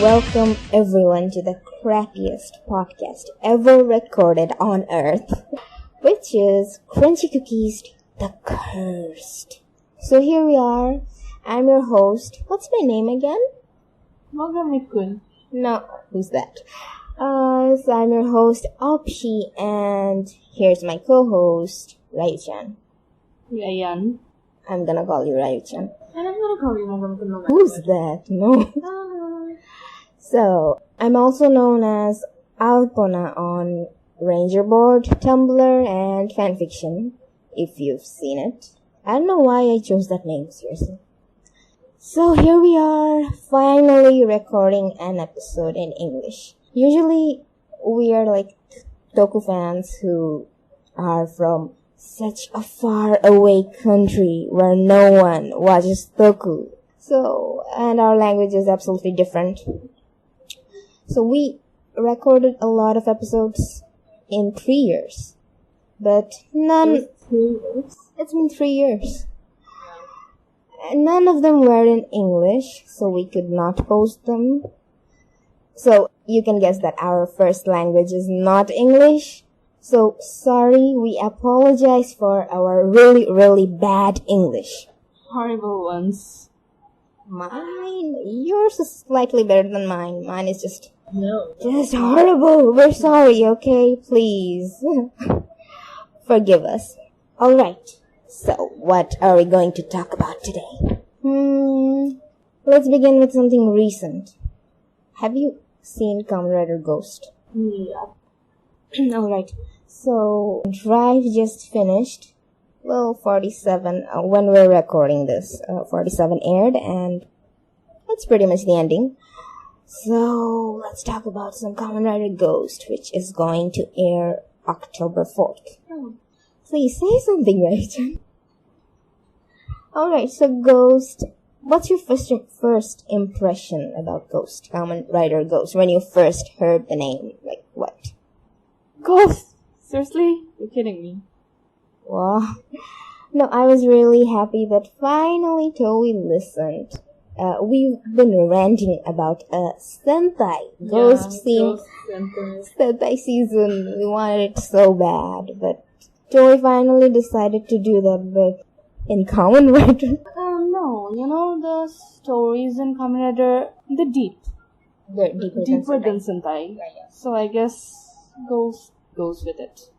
welcome everyone to the crappiest podcast ever recorded on Earth, which is Crunchy Cookies, the Cursed. So here we are. I'm your host. What's my name again? Mogami-kun. No, who's that? So I'm your host, Opshi, and here's my co-host, Ryu-chan. Ayan. I'm gonna call you Ryu-chan. And I'm gonna call you Mogami-kun no matter Who's what. that? No. So, I'm also known as Alpona on Ranger Board, Tumblr, and fanfiction, if you've seen it. I don't know why I chose that name, seriously. So here we are, finally recording an episode in English. Usually, we are like Toku fans who are from such a far away country where no one watches Toku. So, and our language is absolutely different. So we recorded a lot of episodes in 3 years. But none... 3 years? It's been 3 years. And none of them were in English, so we could not post them. So you can guess that our first language is not English. So sorry, we apologize for our really, really bad English. Horrible ones. Yours is slightly better than mine. Mine is just horrible. We're sorry, okay? Please. Forgive us. Alright. So, what are we going to talk about today? Let's begin with something recent. Have you seen Kamen Rider Ghost? Yeah. Alright. So, Drive just finished. Well, 47, when we're recording this, 47 aired, and that's pretty much the ending. So, let's talk about some Kamen Rider Ghost, which is going to air October 4th. Please say something, right? Alright, so Ghost, what's your first impression about Ghost, Kamen Rider Ghost, when you first heard the name? Like, what? Ghost? Seriously? You're kidding me. Wow. No, I was really happy that finally Toei listened. We've been ranting about a Sentai Ghost Sentai season. We wanted it so bad, but Toei finally decided to do that, but in Kamen Rider. No, you know the stories in Kamen Rider, they're deep. They're deeper than Sentai. Yeah. So I guess Ghost goes with it.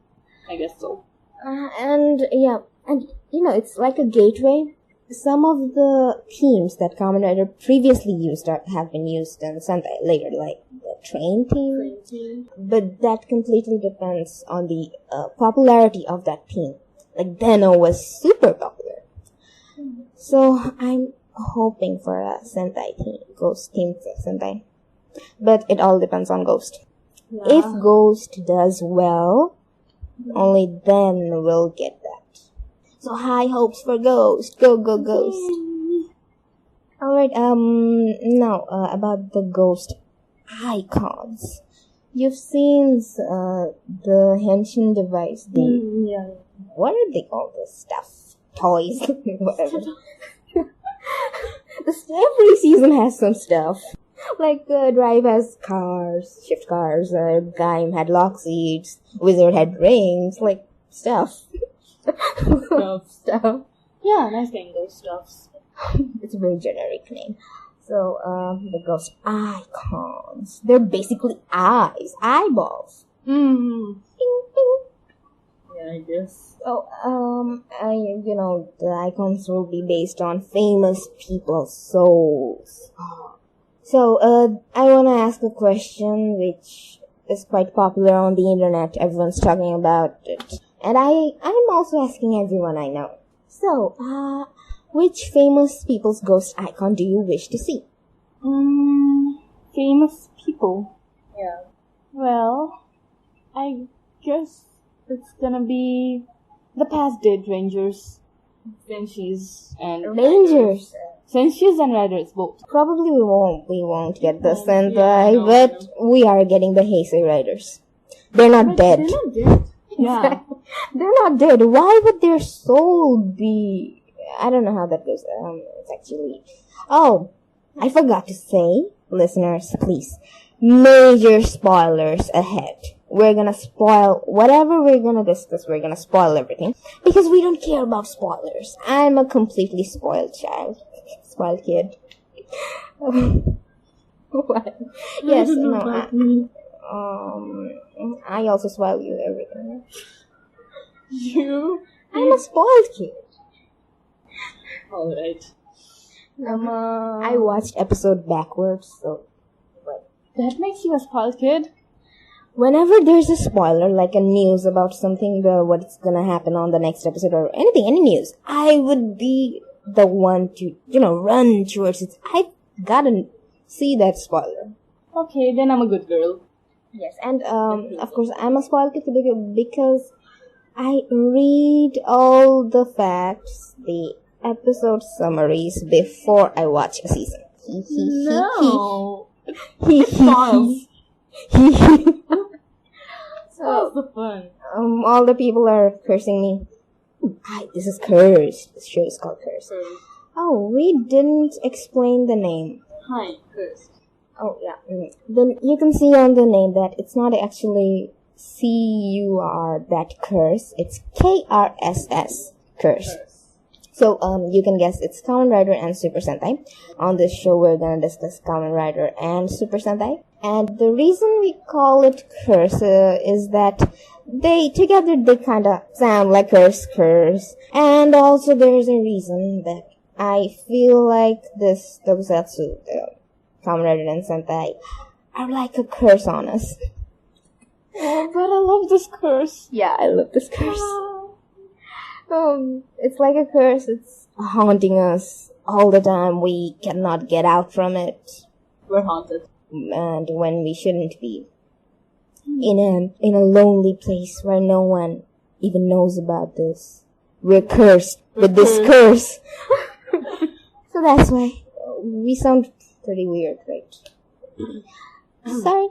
I guess so. And you know, it's like a gateway. Some of the themes that Kamen Rider previously used have been used in Sentai later, like the train theme. But that completely depends on the popularity of that theme. Like Deno was super popular. So I'm hoping for a Sentai theme, Ghost theme Sentai. But it all depends on Ghost. Yeah. If Ghost does well, only then we'll get that. So high hopes for Ghost. Go, go, Ghost. Alright, now, about the Ghost icons. You've seen, the Henshin device, Yeah. what are they called? The stuff? Toys? Whatever. Every season has some stuff. Like, Drive has cars, shift cars, Gaim had lock seats, Wizard had rings, like, stuff. Stuff. Yeah, nice name, Ghost Stuffs. It's a very generic name. So, the Ghost icons. They're basically eyes, eyeballs. Mm-hmm. Ding, ding. Yeah, I guess. So, you know, the icons will be based on famous people's souls. So, I wanna ask a question which is quite popular on the internet. Everyone's talking about it. And I'm also asking everyone I know. So, which famous people's ghost icon do you wish to see? Famous people. Yeah. Well, I guess it's gonna be the past dead Rangers. Senshis and Rangers. Senshis and Riders both. Probably we won't get the Sentai, but we are getting the Heisei Riders. They're not dead. They're not dead. Yeah. They're not dead. Why would their soul be... I don't know how that goes. It's actually... Oh, I forgot to say, listeners, please. Major spoilers ahead. We're gonna spoil whatever we're gonna discuss. We're gonna spoil everything because we don't care about spoilers. I'm a completely spoiled child. Spoiled kid. What? Yes, no. I also spoil you everything. You? I'm a spoiled kid. Alright. I watched episode backwards, so. That makes you a spoiled kid? Whenever there's a spoiler, like a news about something, what's gonna happen on the next episode or anything, any news, I would be the one to, run towards it. I gotta see that spoiler. Okay, then I'm a good girl. Yes, and of course I'm a spoiled kid because I read all the facts, the episode summaries before I watch a season. No. Spoils. Spoils the fun. All the people are cursing me. This is Cursed. This show is called Cursed. Oh, we didn't explain the name. Hi, Cursed. Oh, yeah. Then you can see on the name that it's not actually C-U-R, that curse. It's KRSS, curse. So, you can guess it's Kamen Rider and Super Sentai. On this show, we're gonna discuss Kamen Rider and Super Sentai. And the reason we call it curse is that they kinda sound like curse. And also there's a reason that I feel like this Tokusatsu, the Kamen Rider and Sentai, are like a curse on us. Oh, but I love this curse. Yeah, I love this curse. It's like a curse. It's haunting us all the time. We cannot get out from it. We're haunted. And when we shouldn't be. In a lonely place where no one even knows about this. We're cursed with this curse. So that's why we sound pretty weird, right? Sorry.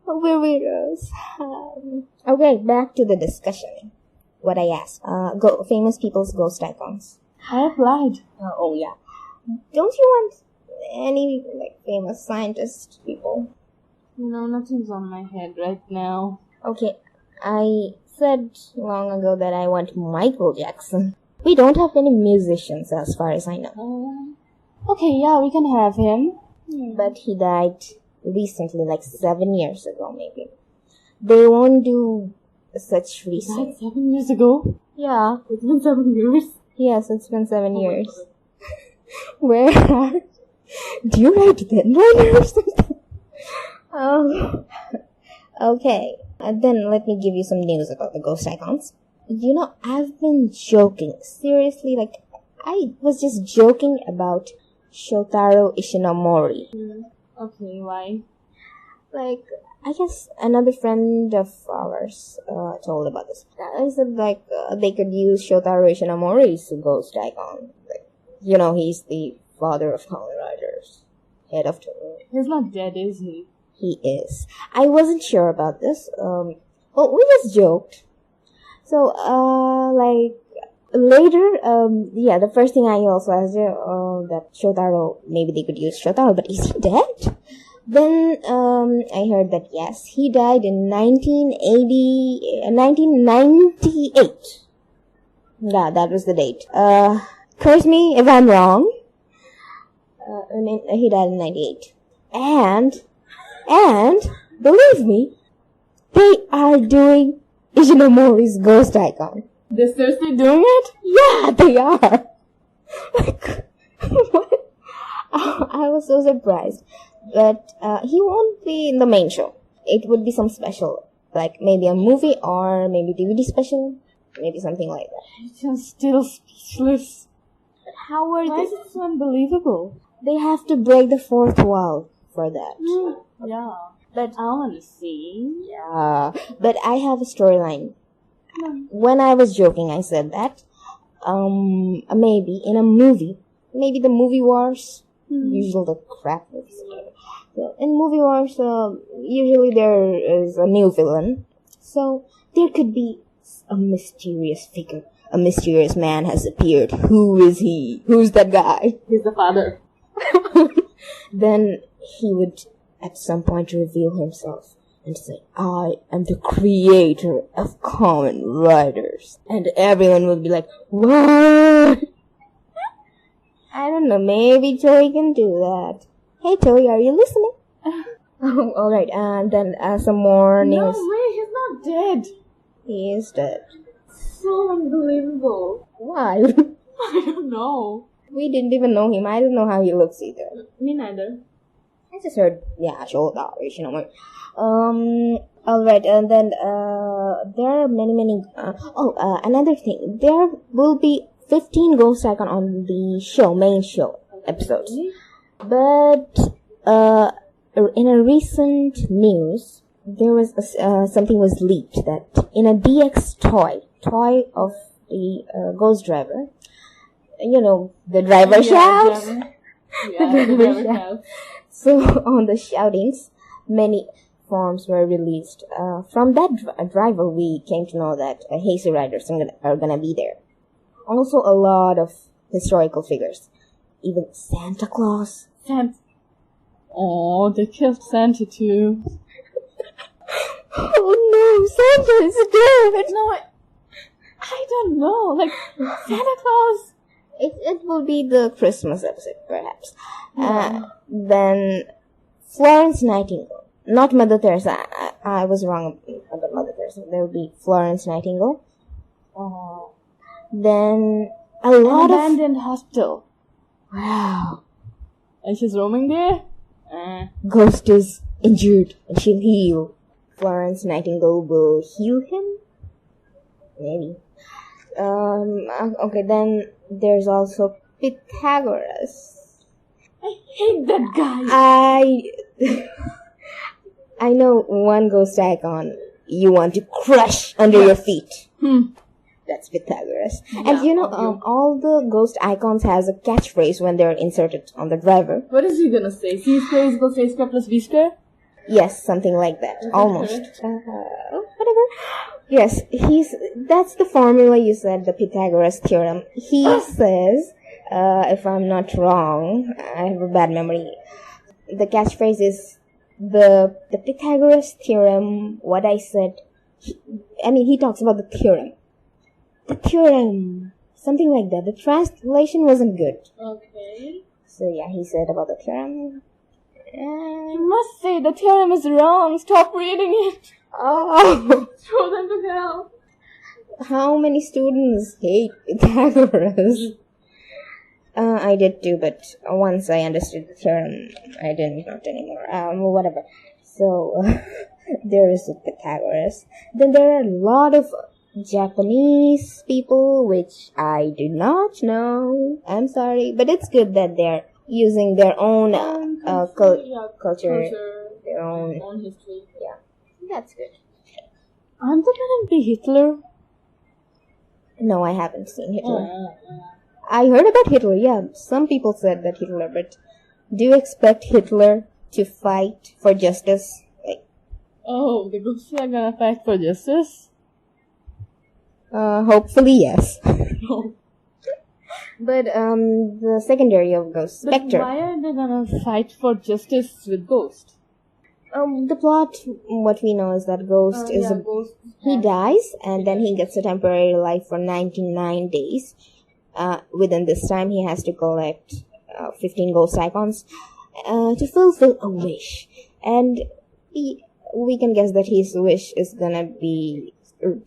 We're weirdos. Okay, back to the discussion. What I asked. Famous people's ghost icons. I applied. Oh, yeah. Don't you want any, famous scientist people? No, nothing's on my head right now. Okay, I said long ago that I want Michael Jackson. We don't have any musicians as far as I know. Okay, yeah, we can have him. But he died recently, 7 years ago maybe. They won't do such recent. Died 7 years ago? Yeah. It's been 7 years? Yes, it's been 7 years. Where are... Do you write deadline or something? Okay. Then let me give you some news about the ghost icons. I've been joking. Seriously, I was just joking about Shotaro Ishinomori. Okay, why? I guess another friend of ours told about this. I said, they could use Shotaro Ishinomori's ghost icon. He's the father of Kamen Riders. Head of Toku. He's not dead, is he? He is. I wasn't sure about this. We just joked. So, later, the first thing I also asked that Shotaro, maybe they could use Shotaro, but is he dead? Then, I heard that yes, he died in 1998. Yeah, that was the date. Curse me if I'm wrong. He died in 98. And, believe me, they are doing Ishinomori's ghost icon. They're seriously doing it? Yeah, they are. What? I was so surprised. But, he won't be in the main show. It would be some special, maybe a movie or maybe DVD special. Maybe something like that. I'm still speechless. But how are Why is it so unbelievable? They have to break the fourth wall for that. Yeah. But I want to see. Yeah. But I have a storyline. When I was joking, I said that, maybe in a movie, maybe the movie wars, usually the crap movies. So in movie wars, usually there is a new villain. So there could be a mysterious figure. A mysterious man has appeared. Who is he? Who's that guy? He's the father. Then he would at some point reveal himself and say, I am the creator of Kamen Riders. And everyone would be like, what? I don't know, maybe Toei can do that. Hey Toei, are you listening? Oh, alright, and then some more news. No way, he's not dead. He is dead. So unbelievable. Why? I don't know. We didn't even know him. I don't know how he looks either. Me neither. I just heard, alright, and then, there are many, another thing. There will be 15 Ghost Icon on the show, main show episodes. But, in a recent news, there was, something was leaked that in a DX toy of the, Ghost Driver, you know, the driver shouts. Yeah, the driver shouts. So, on the shoutings, many forms were released. From that driver, we came to know that Heisei Riders are gonna be there. Also, a lot of historical figures. Even Santa Claus. Oh, they killed Santa too. Oh no, Santa is dead! No, I don't know. Like, Santa Claus. It will be the Christmas episode, perhaps. Yeah. Then, Florence Nightingale. Not Mother Teresa. I was wrong about Mother Teresa. There will be Florence Nightingale. Then, a lot An abandoned hospital. Wow. And she's roaming there? Ghost is injured and she'll heal. Florence Nightingale will heal him? Maybe. Okay, then there's also Pythagoras. I hate that guy. I know one ghost icon you want to crush under your feet. That's Pythagoras. Yeah, and you know, all the ghost icons has a catchphrase when they're inserted on the driver. What is he gonna say? C square is equal to A square plus B square? Yes, something like that. Almost. Whatever. Yes, that's the formula you said, the Pythagoras theorem. He says, if I'm not wrong, I have a bad memory. The catchphrase is the Pythagoras theorem, what I said. He talks about the theorem. The theorem. Something like that. The translation wasn't good. Okay. So yeah, he said about the theorem. You must say the theorem is wrong. Stop reading it. Oh. Throw them to hell. How many students hate Pythagoras? I did too, but once I understood the theorem, I didn't not anymore. Whatever. So, there is Pythagoras. Then there are a lot of Japanese people, which I do not know. I'm sorry, but it's good that they're using their own culture, their own history. Yeah, that's good. Aren't they gonna be Hitler? No, I haven't seen Hitler. I heard about Hitler, yeah. Some people said that Hitler, but do you expect Hitler to fight for justice? The ghosts are gonna fight for justice? Hopefully, yes. But, the secondary of Ghost, Spectre. But why are they gonna fight for justice with Ghost? The plot, what we know is that Ghost he dies, and then he gets a temporary life for 99 days. Within this time, he has to collect 15 ghost icons to fulfill a wish. And we can guess that his wish is gonna be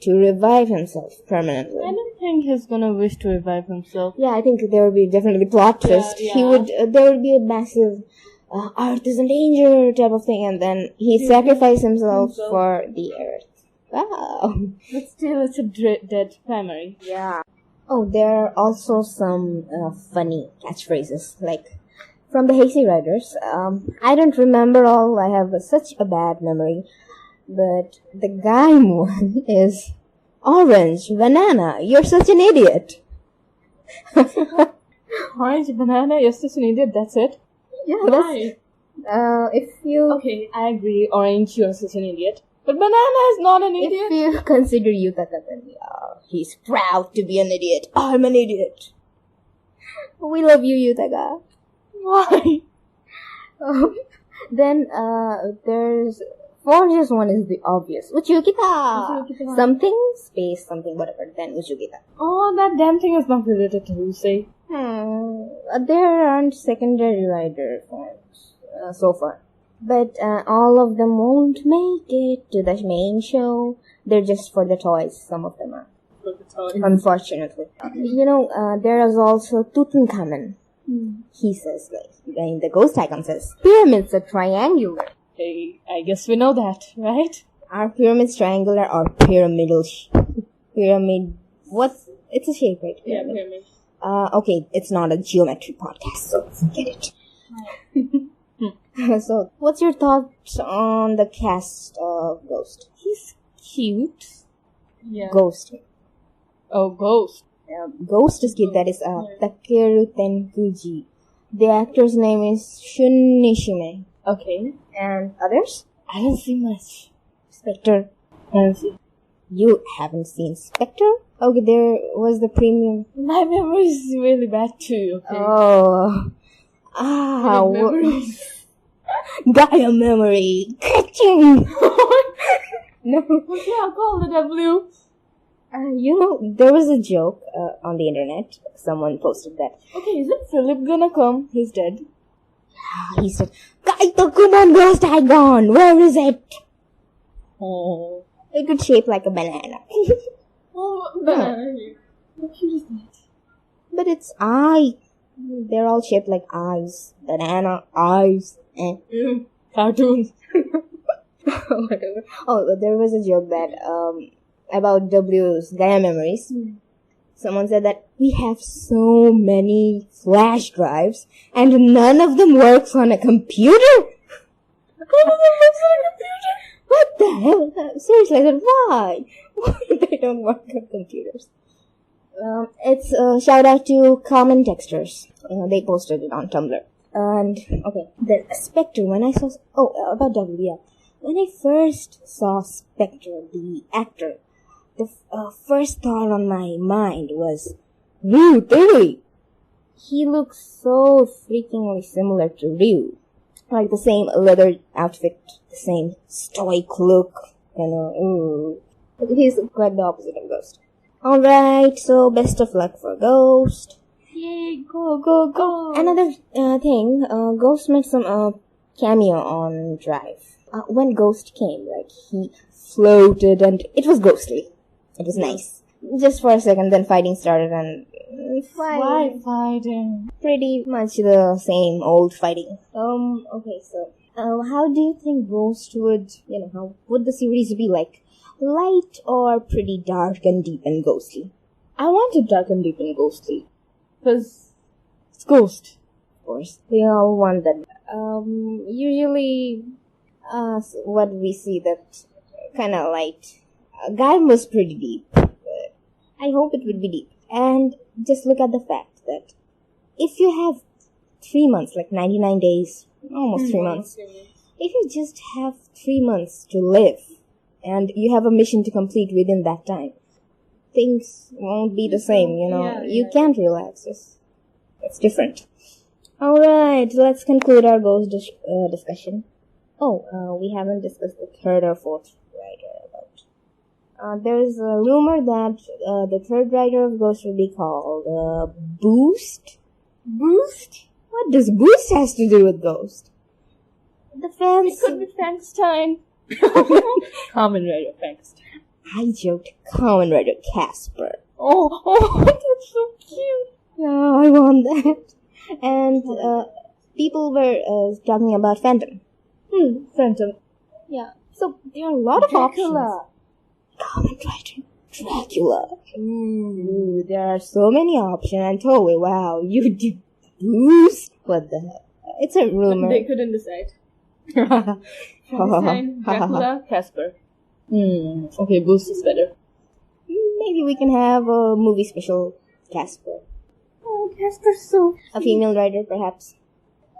to revive himself permanently. I don't think he's gonna wish to revive himself. Yeah, I think there will be definitely plot twist. Yeah. There would be a massive Earth is in danger type of thing, and then he sacrificed himself for the Earth. Wow. But still, it's a dead primary. Yeah. Oh, there are also some funny catchphrases, like from the Heisei Riders. I don't remember all, I have such a bad memory. But the Gaim one is, orange, banana, you're such an idiot. Orange, banana, you're such an idiot, that's it? Yeah, Why? If you... Okay, I agree, orange, you're such an idiot. But banana is not an idiot. If you consider Yutaka, then he's proud to be an idiot. I'm an idiot. We love you, Yutaka. Why? Then there's Forge's one is the obvious. Uchukita! Something, space, something, whatever. Then Uchukita. Oh, that damn thing is not related to Rusei. There aren't secondary rider forms so far. But all of them won't make it to the main show. They're just for the toys. Some of them are. For the toys. Unfortunately. There is also Kamen. He says, in the ghost icon says, pyramids are triangular. Hey, I guess we know that, right? Are pyramids triangular or pyramidal? Pyramid. It's a shape, right? Yeah, pyramid. Okay, it's not a geometry podcast, so forget it. So, what's your thoughts on the cast of Ghost? He's cute. Yeah. Ghost. Oh, Ghost. Ghost is cute. That is Takeru Tenkuji. The actor's name is Shun Nishime. Okay. And others? I don't see much. Spectre. I don't see. You haven't seen Spectre? Okay, there was the premium. My memory is really bad too, okay? Oh. Gaia memory. Catching! No. Okay, I'll call the W. There was a joke on the internet. Someone posted that. Okay, is it Philip gonna come? He's dead. He said, Kaito-kun ghost icon! Where is it? Oh. It could shape like a banana. Oh, banana. How cute is that? But it's eye. They're all shaped like eyes. Banana, eyes, and... Cartoons. Whatever. Oh, there was a joke that, about W's Gaia memories. Someone said that we have so many flash drives and none of them works on a computer. None of them works on a computer? What the hell? Seriously, I said, why? Why they don't work on computers? It's a shout out to Kamen Textures. They posted it on Tumblr. And, okay, then Spectre, when I saw... about W, yeah. When I first saw Spectre, the actor, the first thought on my mind was, Ryu Theory! He looks so freakingly similar to Ryu. Like the same leather outfit, the same stoic look, But he's quite the opposite of Ghost. Alright, so best of luck for Ghost. Yay, go, go, go! Another thing, Ghost made some cameo on Drive. When Ghost came, he floated and it was ghostly. It was nice. Just for a second, then fighting started and... Why fighting? Pretty much the same old fighting. Okay, so... how do you think Ghost would... how would the series be like? Light or pretty dark and deep and ghostly? I want it dark and deep and ghostly. Because it's Ghost. Of course. We all want that. Usually... what we see that kind of light. Guy was pretty deep. I hope it would be deep. And just look at the fact that if you have 3 months, 99 days, almost 3 months, if you just have 3 months to live and you have a mission to complete within that time, things won't be the same, you can't relax. It's different. Alright, let's conclude our Ghost discussion. We haven't discussed the third or fourth writer about. There's a rumor that the third writer of Ghost will be called Boost. Boost? What does Boost has to do with Ghost? The fans... It could be Frankenstein. Kamen Rider Frankenstein. I joked Kamen Rider Casper. Oh, that's so cute. No, I want that. And people were talking about Phantom. Phantom. Yeah. So there are a lot of options. Kamen Rider Dracula. Ooh, there are so many options. And totally, wow, you do Boost? What the hell? It's a rumor. They couldn't decide. Dracula, Casper. Okay, Boost is better. Maybe we can have a movie special Casper. Oh, Casper's so cute. A female rider, perhaps.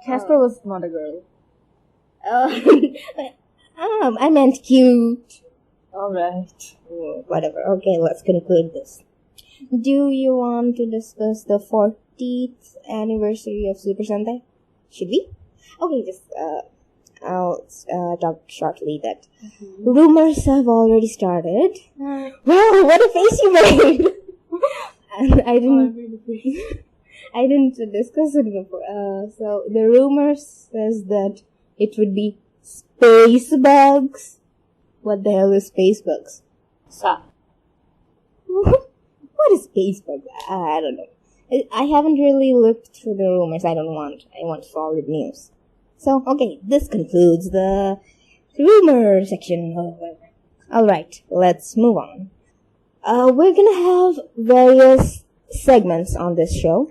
Casper was not a girl. I meant cute. Alright. Whatever. Okay, let's conclude this. Do you want to discuss the 40th anniversary of Super Sentai? Should we? Okay, just, talk shortly that rumors have already started. Wow, what a face you made! And I didn't discuss it before. So the rumor says that it would be space bugs. What the hell is space bugs? What is space bugs? I don't know. I haven't really looked through the rumors. I want solid news. So, okay, this concludes the rumor section. Alright, let's move on. We're gonna have various segments on this show.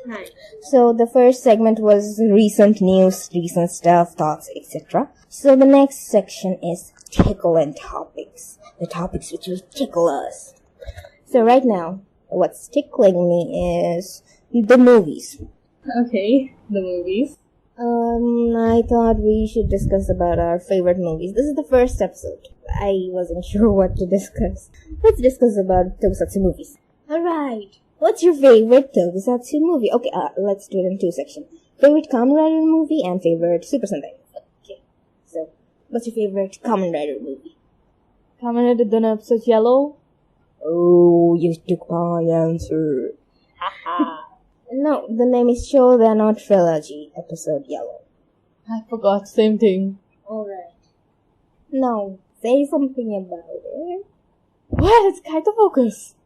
Right. So, the first segment was recent news, recent stuff, thoughts, etc. So, the next section is Ticklin Topics. The topics which will tickle us. So, right now, what's tickling me is the movies. Okay, the movies. I thought we should discuss about our favorite movies. This is the first episode. I wasn't sure what to discuss. Let's discuss about Tokusatsu movies. Alright. What's your favorite Tokusatsu movie? Okay, let's do it in two sections. Favorite Kamen Rider movie and favorite Super Sentai. Okay. So, what's your favorite Kamen Rider movie? Kamen Rider done episode Yellow. Oh, you took my answer. Haha. No, the name is Shoudano Trilogy, episode Yellow. I forgot, same thing. Alright. Now, say something about it. What? It's Kaito Focus.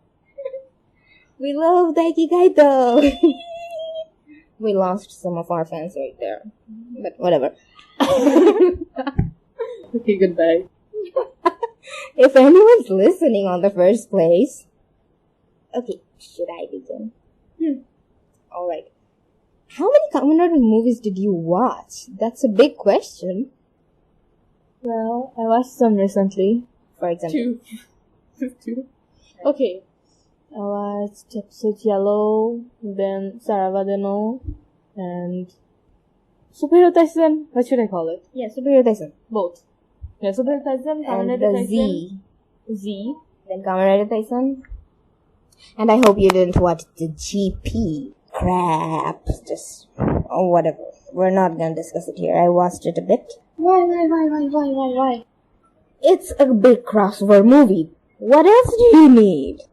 We love Daiki Kaito. We lost some of our fans right there. But whatever. Okay, goodbye. If anyone's listening on the first place. Okay, should I begin? Alright. How many Kamen Rider movies did you watch? That's a big question. Well, I watched some recently. For example. Two. Okay. I watched episode Yellow, then Saravadeno, and Super Hero Taisen. What should I call it? Yeah, Super Hero Taisen. Both. Yeah, Super Hero Taisen, Kamen And Rider the Taisen. Z. Then Kamen Rider Taisen. And I hope you didn't watch the GP. Crap. Just, whatever. We're not gonna discuss it here. I watched it a bit. Why? It's a big crossover movie. What else do you need?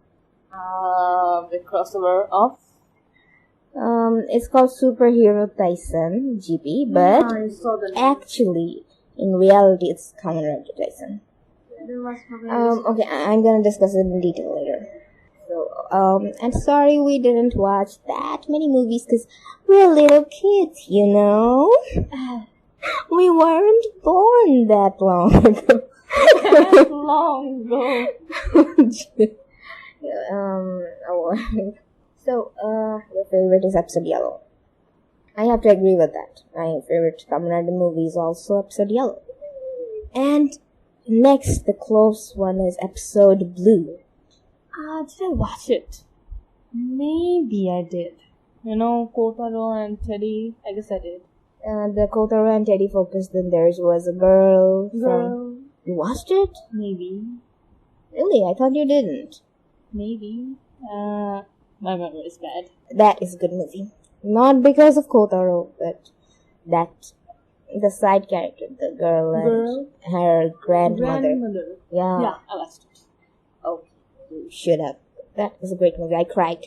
The crossover of? It's called Super Hero Taisen GP, but I saw the name. actually, in reality, it's Kamen Rider Taisen. Okay, I'm gonna discuss it in detail later. So, I'm sorry we didn't watch that many movies because we're little kids, you know? We weren't born that long ago. That long ago. So, your favorite is episode Yellow. I have to agree with that. My favorite Kamen Rider movie is also episode Yellow. And next, the close one is episode Blue. Did I watch it? Maybe I did. You know, Kotaro and Teddy. I guess I did. The Kotaro and Teddy focus, then theirs was a girl. You watched it? Maybe. Really? I thought you didn't. Maybe. My memory is bad. That is a good movie. Not because of Kotaro, but the side character, the girl and her grandmother. Yeah, I watched it. Oh, you should have. That was a great movie. I cried.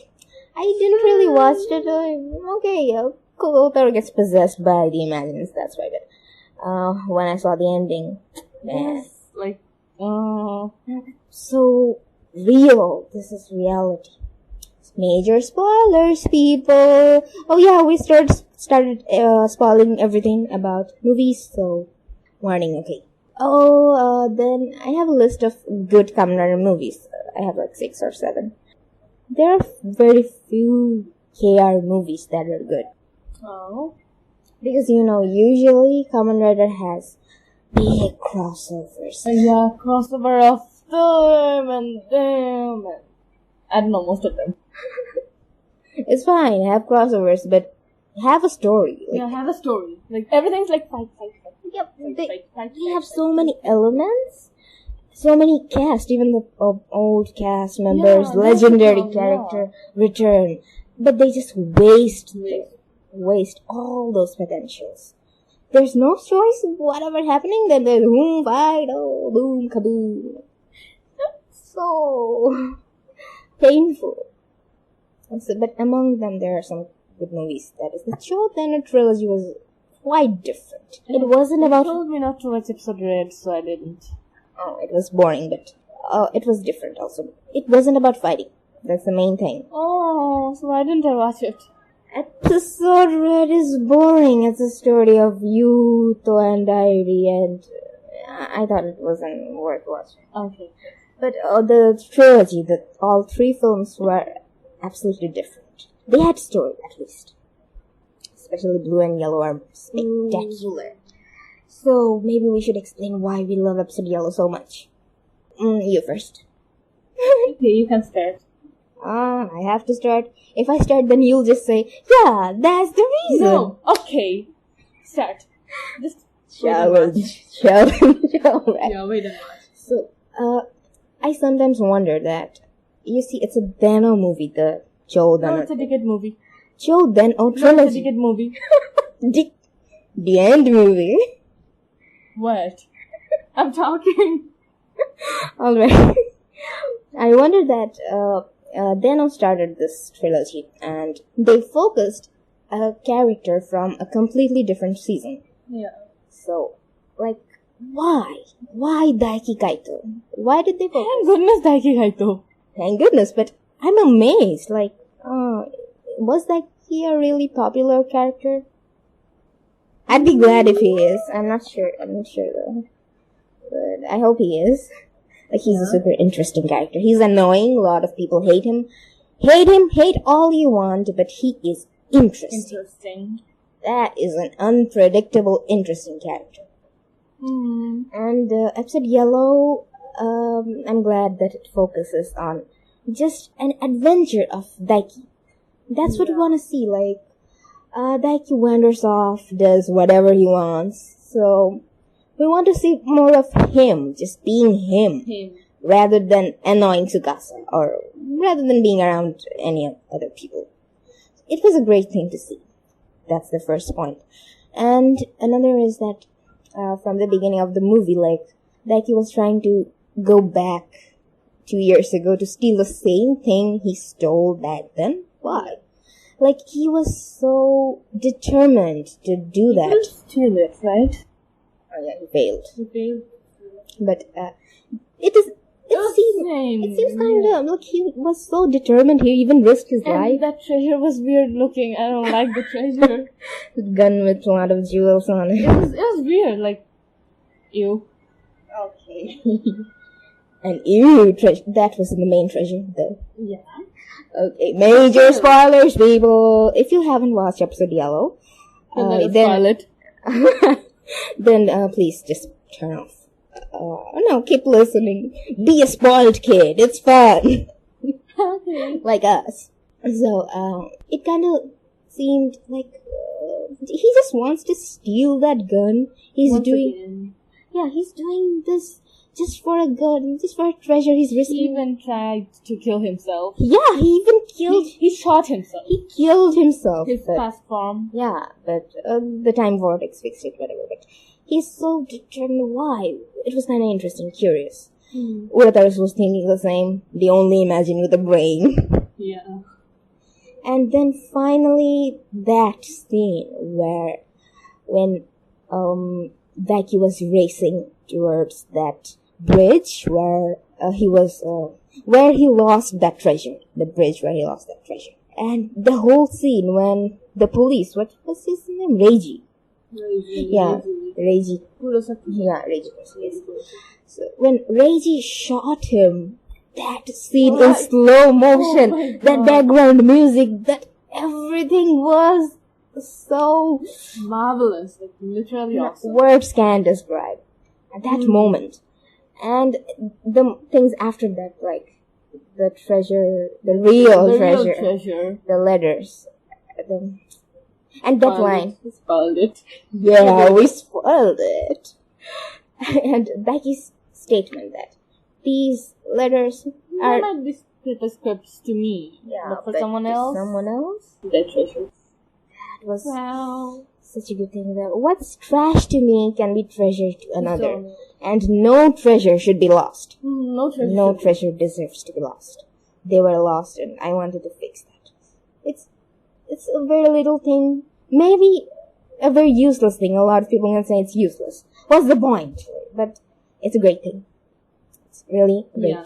I didn't really watch it. Okay, Kotaro gets possessed by the Imaginings, that's why. But when I saw the ending, man. Yes, like, so real. This is reality. Major spoilers, people. Oh yeah, we started spoiling everything about movies, so warning, okay. Then I have a list of good Kamen Rider movies. I have like 6 or 7. There are very few KR movies that are good. Oh. Because, usually Kamen Rider has big crossovers. Yeah, crossover of them and them. I don't know, most of them. It's fine, have crossovers, but have a story. Have a story. Like, everything's like fight. Yep, they have so many elements, so many cast, even the old cast members, legendary character return, but they just waste all those potentials. there's no choice. Whatever happening, then there's boom, fight, oh, boom, kaboom. So painful. So, but among them, there are some good movies. That is, the Choden trilogy was quite different. It wasn't about. You told me not to watch episode Red, so I didn't. Oh, it was boring, but it was different also. It wasn't about fighting. That's the main thing. Oh, so why didn't I watch it? Episode Red is boring. It's a story of Yuto and Airi, and I thought it wasn't worth watching. Okay. But the trilogy, all three films were absolutely different. They had story, at least. Especially Blue and Yellow are spectacular. So maybe we should explain why we love episode Yellow so much. You first. Okay, you can start. I have to start. If I start, then you'll just say, yeah, that's the reason. No, okay. Start. Just challenge. Yeah, wait a minute. So, I sometimes wonder that, you see, it's a Deno movie, the Choden. No, it's a Decade movie. Choden or No, it's trilogy. a Decade movie. The end movie. What? I'm talking. Alright. I wonder that, Deno started this trilogy, and they focused a character from a completely different season. Yeah. So, like, why? Why Daiki Kaito? Why did they focus? Thank goodness Daiki Kaito. Thank goodness, but I'm amazed. Like, was Daiki a really popular character? I'd be glad if he is. I'm not sure though. But I hope he is. Like, he's a super interesting character. He's annoying. A lot of people hate him. Hate all you want, but he is interesting. That is an unpredictable, interesting character. And episode Yellow, I'm glad that it focuses on just an adventure of Daiki. That's what we want to see. Like, Daiki wanders off, does whatever he wants. So, we want to see more of him, just being him. Rather than annoying Tsukasa, or rather than being around any other people. It was a great thing to see. That's the first point. And another is that, from the beginning of the movie, like, Daiki was trying to go back 2 years ago to steal the same thing he stole back then. Why? Like, he was so determined to do that. He didn't steal it, right? Oh yeah, he failed. But, it seems kind of, look, he was so determined, he even risked his life. And that treasure was weird looking. I don't like the treasure. The gun with a lot of jewels on it. It was weird, like, ew. Okay. And ew, that was the main treasure, though. Yeah. Okay, major spoilers, people. If you haven't watched episode Yellow, then please just turn off. No, keep listening. Be a spoiled kid. It's fun. Okay. Like us. So, it kind of seemed like he just wants to steal that gun. He's doing this just for a gun, just for a treasure. He's risking. He even tried to kill himself. Yeah, he even killed. He shot himself. He killed himself. His past form. Yeah, but the time vortex fixed it, whatever. But he's so determined. Why? It was kind of interesting, curious. Urataru was thinking the same. They only imagine with a brain. Yeah. And then finally, that scene when Daiki was racing towards that bridge where he lost that treasure. The bridge where he lost that treasure. And the whole scene when the police, what was his name? Reiji. Reiji. Yeah, Reiji. Yes. So when Reiji shot him, that scene in slow motion, that background music, that everything was so marvelous, like literally awesome. Words can't describe at that moment. And the things after that, like the treasure, the real treasure, the letters, and that line. We spoiled it. Yeah, we spoiled it. And Daiki's statement that these letters are not these paper scripts to me, but for someone else, that treasure. That was such a good thing that what's trash to me can be treasure to another. And no treasure should be lost. No treasure deserves to be lost. They were lost and I wanted to fix that. It's a very little thing. Maybe a very useless thing. A lot of people can say it's useless. What's the point? But it's a great thing. It's really great. Yeah.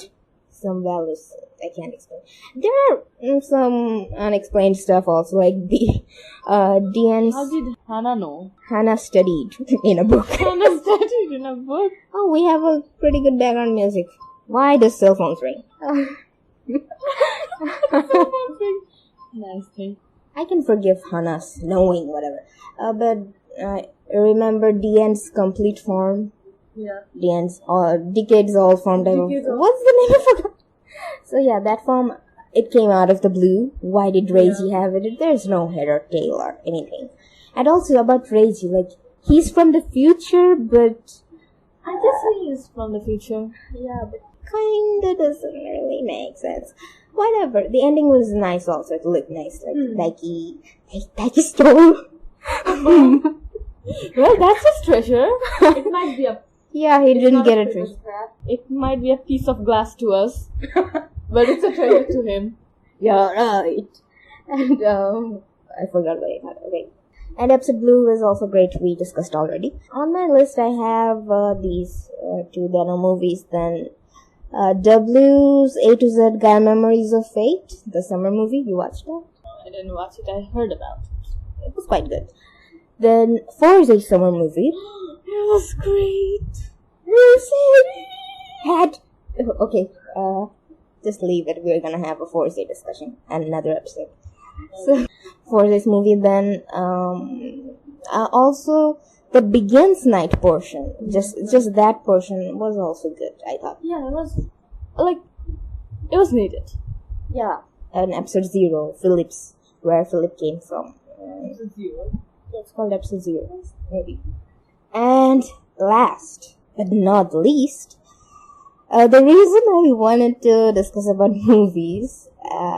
Some values I can't explain. There are some unexplained stuff also, like the DN's... How did Hana know? Hana studied in a book. Hana studied in a book? Oh, we have a pretty good background music. Why does cell phones ring? Nice thing. I can forgive Hana's knowing whatever. But remember DN's complete form? Yeah. DN's decades old form type of... What's the name? I forgot. So yeah, that form, it came out of the blue. Why did Reiji have it? There's no head or tail or anything. And also about Reiji, like, he's from the future, but... I guess he is from the future. Yeah, but kinda doesn't really make sense. Whatever. The ending was nice also. It looked nice. Like, Daiki stole. Well, that's his treasure. It might be a... Yeah, he didn't get a treasure. It might be a piece of glass to us. But it's a treasure to him. Yeah, right. And, I forgot what I had. Okay. And episode Blue is also great. We discussed already. On my list, I have these two Dano movies. Then, W's A to Z Gaia Memories of Fate, the summer movie. You watched that? I didn't watch it. I heard about it. It was quite good. Then, 4's a summer movie. It was great. Okay, just leave it. We're gonna have a 4's discussion and another episode. So, 4's movie, then, also, the Begins Night portion, just that portion was also good, I thought. Yeah, it was needed. Yeah. And episode 0, where Philip came from. Episode 0? It's called episode 0, maybe. And last, but not least, the reason I wanted to discuss about movies,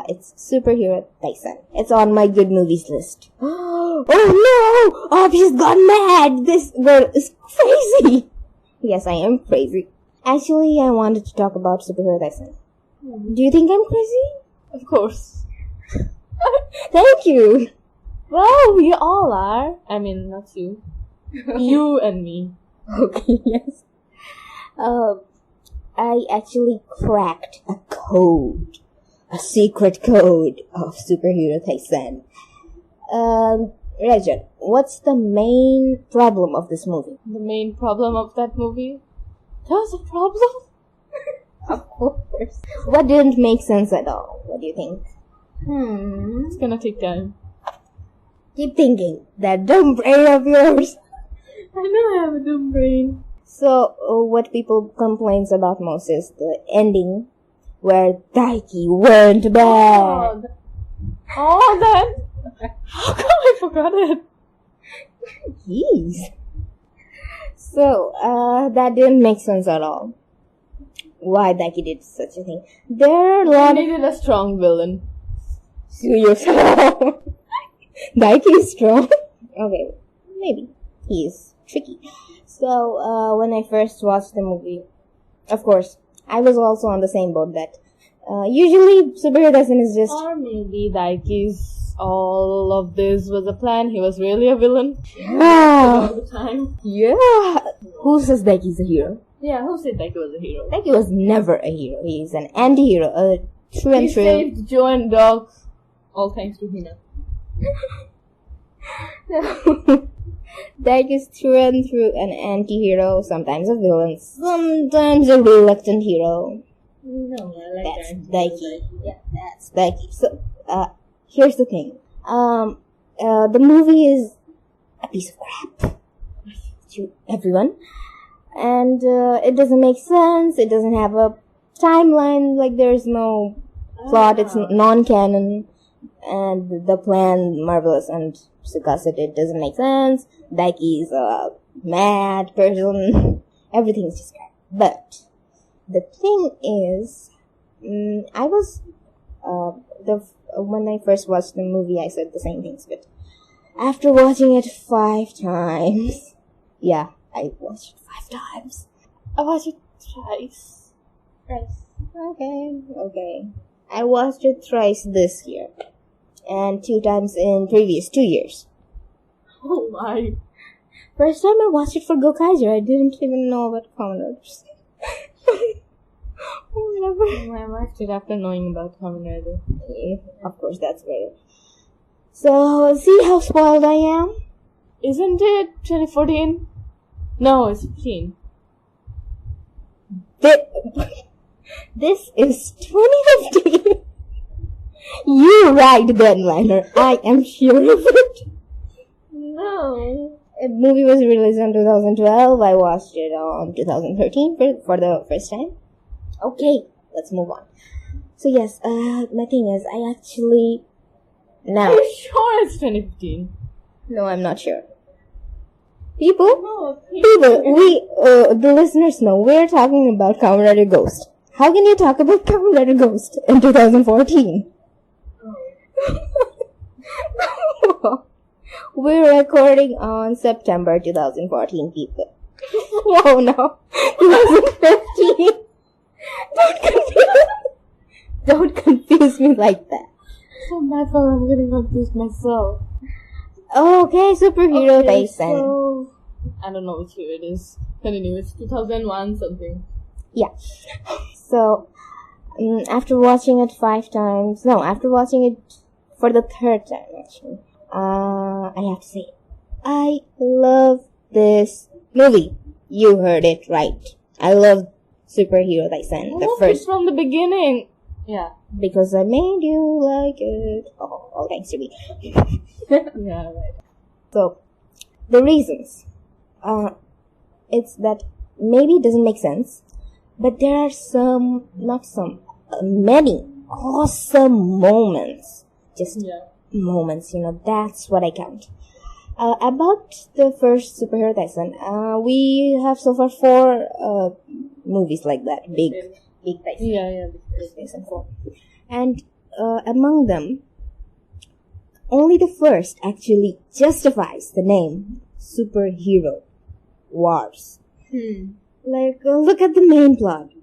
it's Super Hero Taisen. It's on my good movies list. Oh no! Oh, she's gone mad! This girl is crazy! Yes, I am crazy. Actually, I wanted to talk about Super Hero Taisen. Do you think I'm crazy? Of course. Thank you! Well, we all are. I mean, not you. You and me. Okay, yes. I actually cracked a code. A secret code of Super Hero Taisen. Rajat, what's the main problem of this movie? The main problem of that movie? There was a problem? Of course. What didn't make sense at all? What do you think? It's gonna take time. Keep thinking. That dumb brain of yours. I know I have a dumb brain. So, what people complains about most is the ending where Daiki went back. Oh, that... How come I forgot it? Jeez. So, that didn't make sense at all. Why Daiki did such a thing. There are a lot needed a strong villain. Sue yourself. Daiki is strong. Okay, maybe. He's tricky. So, when I first watched the movie, of course, I was also on the same boat that usually Super Hero Taisen is just... Or maybe Daiki's all of this was a plan. He was really a villain. Yeah. All the time. Yeah. Who says Daiki's a hero? Yeah, who said Daiki was a hero? Daiki was never a hero. He's an anti-hero. A true and true. He saved Joe and Doc. All thanks to Hina. Daiki is through and through an anti-hero, sometimes a villain, sometimes a reluctant hero. No, I like that's Daiki. Yeah, that's Daiki. So, here's the thing. The movie is a piece of crap to everyone, and it doesn't make sense. It doesn't have a timeline. Like, there's no plot. It's non-canon, and the plan marvelous. And Suka said it doesn't make sense. Daiki is a mad person. Everything's just crap. But the thing is, I was when I first watched the movie, I said the same things, but after watching it 5 times. Yeah, I watched it 5 times. I watched it thrice. Okay. I watched it thrice this year. And 2 times in previous 2 years. Oh my. First time I watched it for Gokaiger, I didn't even know about Kamen Riders. I watched it after knowing about Kamen Rider. Yeah, of course, that's better. So, see how spoiled I am? Isn't it 2014? No, it's 15. This is 2015. You right, Deadliner. I am sure of it. No. The movie was released in 2012. I watched it on 2013 for the first time. Okay, let's move on. So yes, my thing is, I actually now. Are you sure it's 2015? No, I'm not sure. People, No, the listeners know we're talking about Kamen Rider Ghost. How can you talk about Kamen Rider Ghost in 2014? We're recording on September 2014, people. Whoa, no. 2015. Don't confuse me like that. So my fault, I'm getting confused myself. Okay, Super Hero Taisen. So, I don't know which year it is. Continue, it's 2001 something. Yeah. So, after watching it 5 times, after watching it for the 3rd time, actually, I have to say, I love this movie. You heard it right. I love Super Hero Taisen. The first from the beginning. Yeah. Because I made you like it. All thanks to me. Yeah, right. So, the reasons. It's that maybe it doesn't make sense, but there are many awesome moments. Just moments, that's what I count. About the first Super Hero Taisen, we have so far 4 movies like that. Big Taisen. Yeah. Big Taisen 4. And among them, only the first actually justifies the name Super Hero Wars. Like, look at the main plot.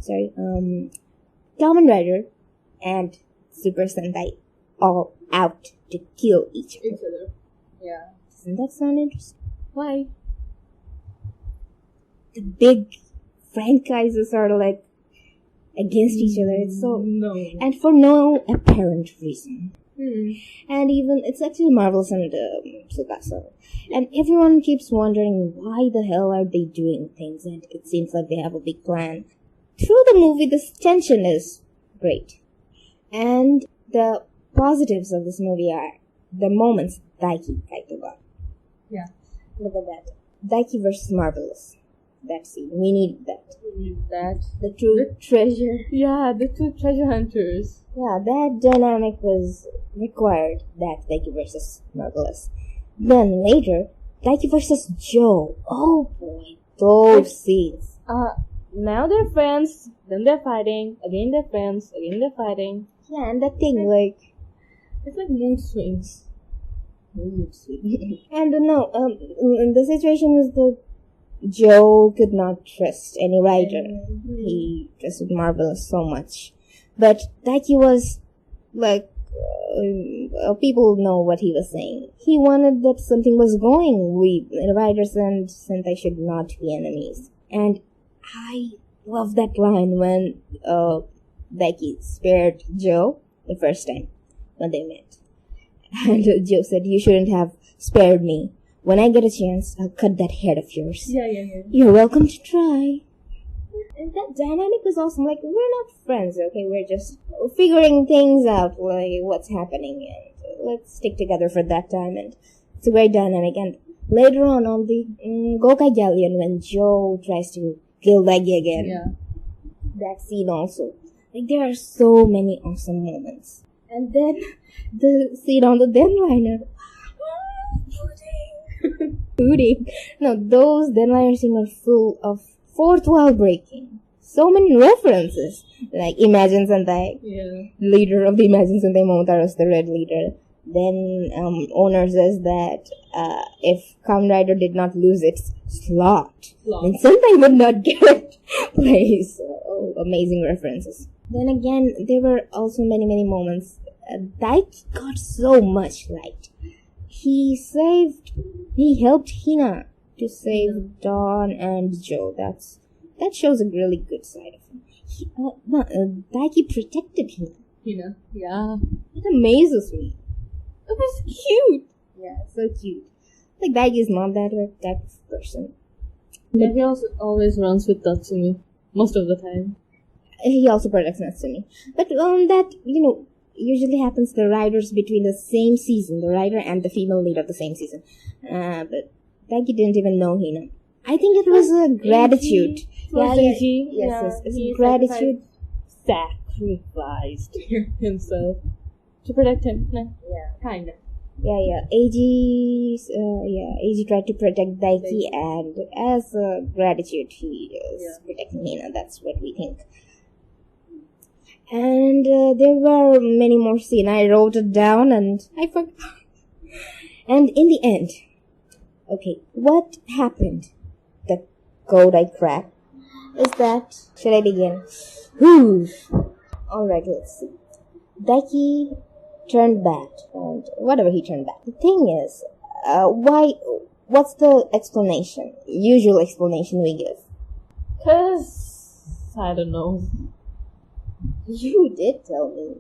Sorry, Kamen Rider and Super Sentai all out to kill each other. Yeah. Doesn't that sound interesting? Why? The big franchises are like against each other. It's so and for no apparent reason. And even it's actually Marvel's and Tsukasa. And everyone keeps wondering why the hell are they doing things, and it seems like they have a big plan. Through the movie, this tension is great. And the positives of this movie are the moments Daiki Kaito got. Yeah. Look at that. Daiki versus Marvelous. That scene. We need that. The true treasure. Yeah, the 2 treasure hunters. Yeah, that dynamic was required. That Daiki versus Marvelous. Then later, Daiki versus Joe. Oh boy, those scenes. Now they're friends, then they're fighting, again they're friends, again they're fighting. Yeah, and that thing, like... It's like mood swings. And the situation was that Joe could not trust any writer. He trusted Marvelous so much. But Daiki was, like, people know what he was saying. He wanted that something was going. Writers and Sentai should not be enemies. And I love that line when Daiki spared Joe the first time when they met. And Joe said, "You shouldn't have spared me. When I get a chance, I'll cut that head of yours." Yeah. You're welcome to try. And that dynamic was awesome. Like, we're not friends, okay? We're just figuring things out, like, what's happening. And let's stick together for that time. And it's a great dynamic. And later on the Gokai Galleon, when Joe tries to kill Daiki again, that scene also. Like, there are so many awesome moments. And then the scene on the Denliner. Pudding. No, those Denliner scenes are full of fourth wall breaking. So many references. Like Imagine Sentai. Yeah. Leader of the Imagine Sentai, Momotaro is the red leader. Then owner says that if Kamen Rider did not lose its slot, then Sentai would not get place. Oh, amazing references. Then again, there were also many moments. Daiki got so much light. He helped Hina to save Dawn and Joe. That shows a really good side of him. Daiki protected Hina. Yeah. It amazes me. It was cute. Yeah, so cute. Like, Daiki is not that type of person. But he also always runs with Tatsumi. Most of the time. He also protects Natsumi. But that, usually happens the riders between the same season. The rider and the female lead of the same season. But Daiki didn't even know Hina. I think it was a gratitude. Yes. It's a gratitude. Sacrificed himself to protect him. Yeah. Kinda. Yeah. Eiji tried to protect Daiki, and as a gratitude, he is protecting Hina. That's what we think. And there were many more scenes. I wrote it down, and I forgot. And in the end, okay, what happened? The code I cracked is that. Should I begin? Alright, let's see. Daiki turned bad, and whatever he turned bad. The thing is, what's the explanation? Usual explanation we give. 'Cause I don't know. You did tell me.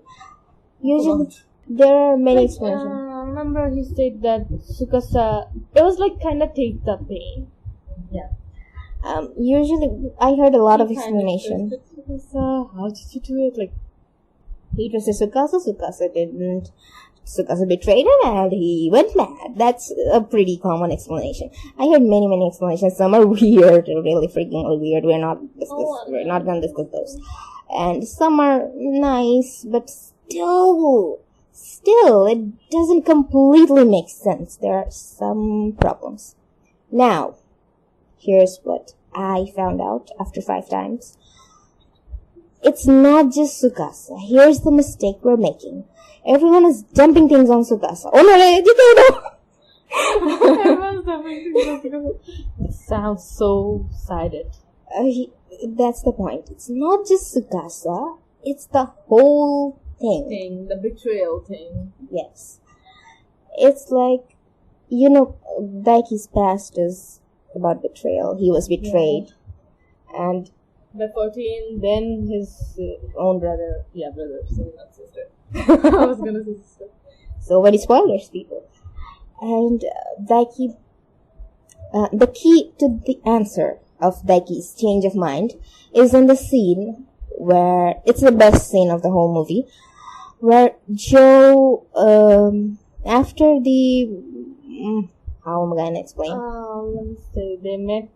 Usually, there are many explanations. Remember he said that Tsukasa, it was like kinda take the pain. Yeah. Usually, I heard a lot of explanation. Tsukasa, how did you do it? Like, he trusted Tsukasa didn't. Tsukasa betrayed him and he went mad. That's a pretty common explanation. I heard many explanations. Some are weird, really freakingly weird. We're not gonna discuss those. And some are nice, but still, it doesn't completely make sense. There are some problems. Now, here's what I found out after 5 times. It's not just Tsukasa. Here's the mistake we're making. Everyone is dumping things on Tsukasa. Oh no, everyone's dumping things on Tsukasa. It sounds so sided. That's the point. It's not just Tsukasa. It's the whole thing. The betrayal thing. Yes. It's like, Daiki's past is about betrayal. He was betrayed. Yeah. And by 14, then his own brother. Yeah, brother, so not sister. I was gonna say sister. So many spoilers, people. And Daiki, the key to the answer of Daiki's change of mind is in the scene where, it's the best scene of the whole movie, where Joe, after the, how am I gonna explain? Let me say, they met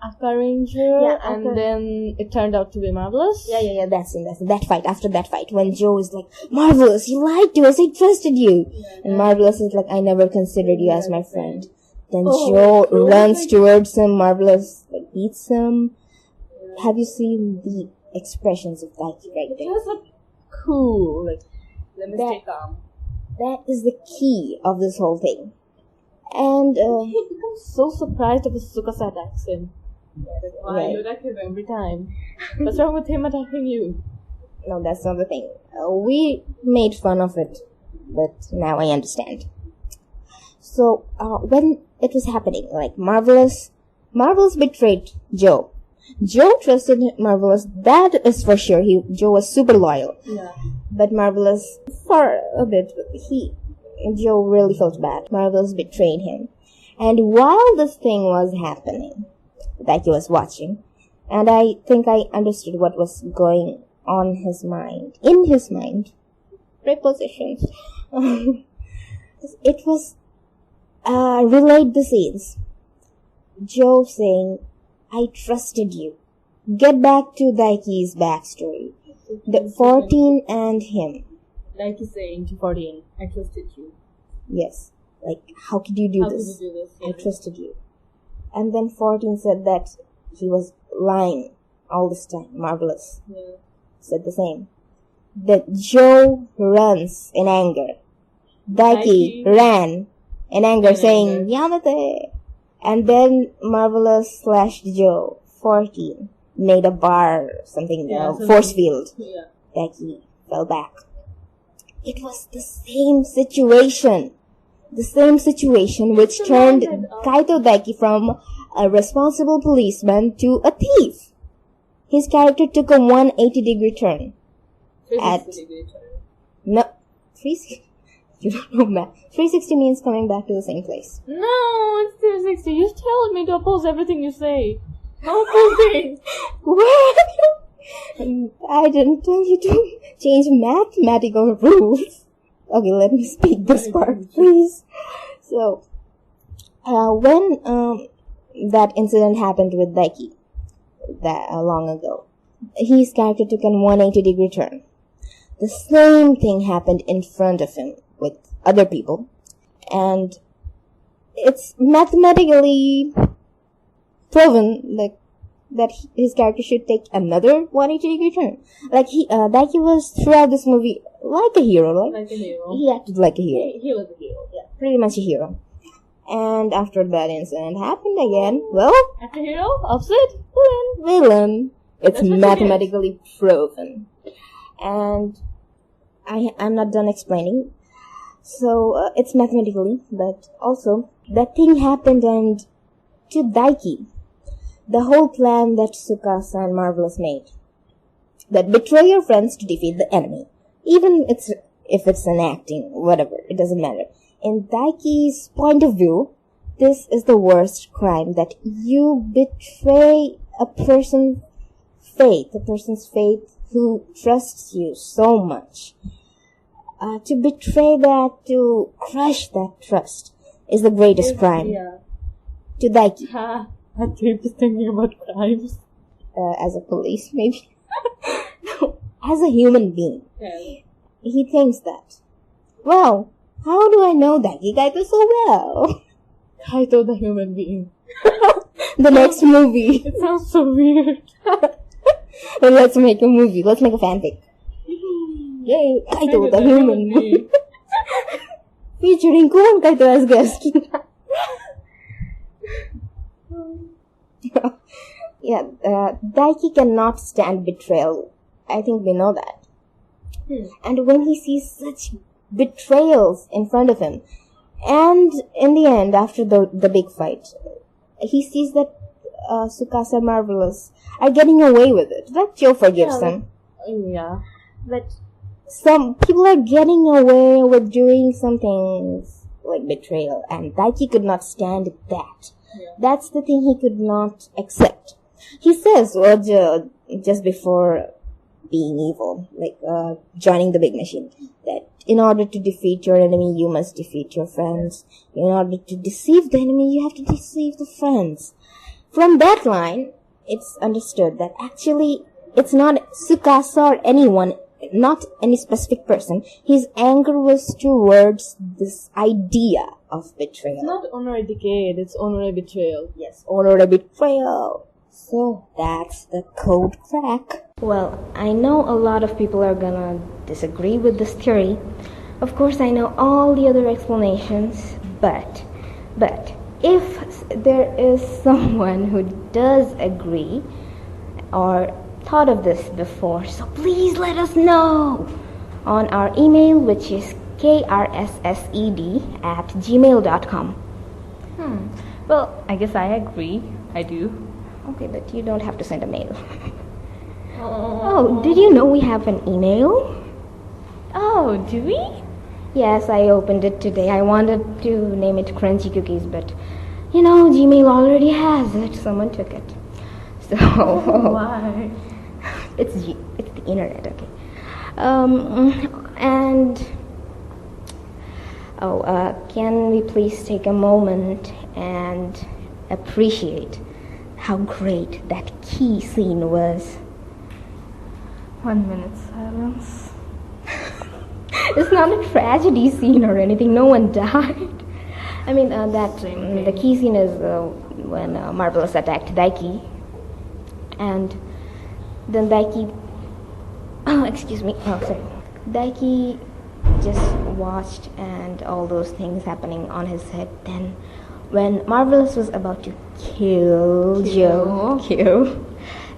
Aka Ranger, and then it turned out to be Marvelous. Yeah, that's that fight, after that fight, when Joe is like, Marvelous, you lied to us, I trusted you. And Marvelous is like, I never considered you as my friend. Then Joe runs towards him, Marvelous beats him. Have you seen the expressions of Daiki right there? It was like cool, like, let me stay calm. That is the key of this whole thing. And he becomes so surprised if Tsukasa attacks him. Why you attack him every time? What's wrong with him attacking you? No, that's not the thing. We made fun of it, but now I understand. So, when it was happening, like, Marvelous betrayed Joe. Joe trusted Marvelous, that is for sure. Joe was super loyal. Yeah. But Marvelous, for a bit, Joe really felt bad. Marvelous betrayed him. And while this thing was happening, that he was watching, and I think I understood what was going on in his mind. Prepositions. It was, relate the scenes. Joe saying, I trusted you. Get back to Daiki's backstory. The 14 and him. Daiki saying to 14, I trusted you. Yes. Like, how could you do this? Could you do this? I trusted you. And then 14 said that he was lying all this time. Marvelous. Yeah. Said the same. That Joe runs in anger. Daiki ran in anger, saying, anger. Yamate! And then Marvelous / Joe, 14, made a bar, force field. Yeah. Daiki fell back. It was the same situation. The same situation which turned Kaito Daiki from a responsible policeman to a thief. His character took a 180-degree turn. 360-degree turn. No, 360. You don't know math. 360 means coming back to the same place. No, it's 360. You tell me to oppose everything you say. No opposing. What? I didn't tell you to change mathematical rules. Okay, let me speak this part, please. So, when that incident happened with Daiki, long ago, his character took a 180-degree turn. The same thing happened in front of him with other people, and it's mathematically proven that his character should take another 180-degree turn. Daiki was throughout this movie like a hero, right? Like a hero. He acted like a hero. He was a hero. Yeah, pretty much a hero. And after that incident happened again, well, After hero, opposite, villain. It's That's what you mathematically proven. And I'm not done explaining. So, it's mathematically, but also, that thing happened and to Daiki, the whole plan that Tsukasa and Marvelous made, that betray your friends to defeat the enemy, even if it's an acting, whatever, it doesn't matter. In Daiki's point of view, this is the worst crime, that you betray a person's faith who trusts you so much. To betray that, to crush that trust, is the greatest crime. Yeah. To Daiki. That tape is thinking about crimes. As a police, maybe. No, as a human being. Yeah. He thinks that. Wow, how do I know Daiki Kaito so well? Kaito the human being. The next movie. It sounds so weird. Well, let's make a movie. Let's make a fanfic. Yay, Kaito the human being. Featuring Kuan Kaito as guest. Yeah, Daiki cannot stand betrayal. I think we know that. And when he sees such betrayals in front of him, and in the end, after the big fight, he sees that Tsukasa Marvelous are getting away with it. That Joe forgives them. Yeah. But some people are getting away with doing some things like betrayal, and Daiki could not stand that. Yeah. That's the thing he could not accept. He says, just before being evil, joining the big machine, that in order to defeat your enemy, you must defeat your friends. In order to deceive the enemy, you have to deceive the friends. From that line, it's understood that actually it's not Tsukasa or anyone, not any specific person. His anger was towards this idea of betrayal. It's not honor decade, it's honor betrayal. Yes, honor betrayal. So that's the code crack. Well, I know a lot of people are gonna disagree with this theory. Of course, I know all the other explanations, but if there is someone who does agree or thought of this before, so please let us know on our email, which is krssed@gmail.com. Well, I guess I agree. I do. Okay, but you don't have to send a mail. Oh, did you know we have an email? Oh, do we? Yes, I opened it today. I wanted to name it Crunchy Cookies, but Gmail already has it. Someone took it. So Why? It's the internet, okay. Can we please take a moment and appreciate how great that key scene was? 1 minute silence. It's not a tragedy scene or anything. No one died. I mean, the key scene is when Marvelous attacked Daiki, and then Daiki. Oh, excuse me. Oh, sorry. Daiki just watched and all those things happening on his head. Then when Marvelous was about to kill Joe,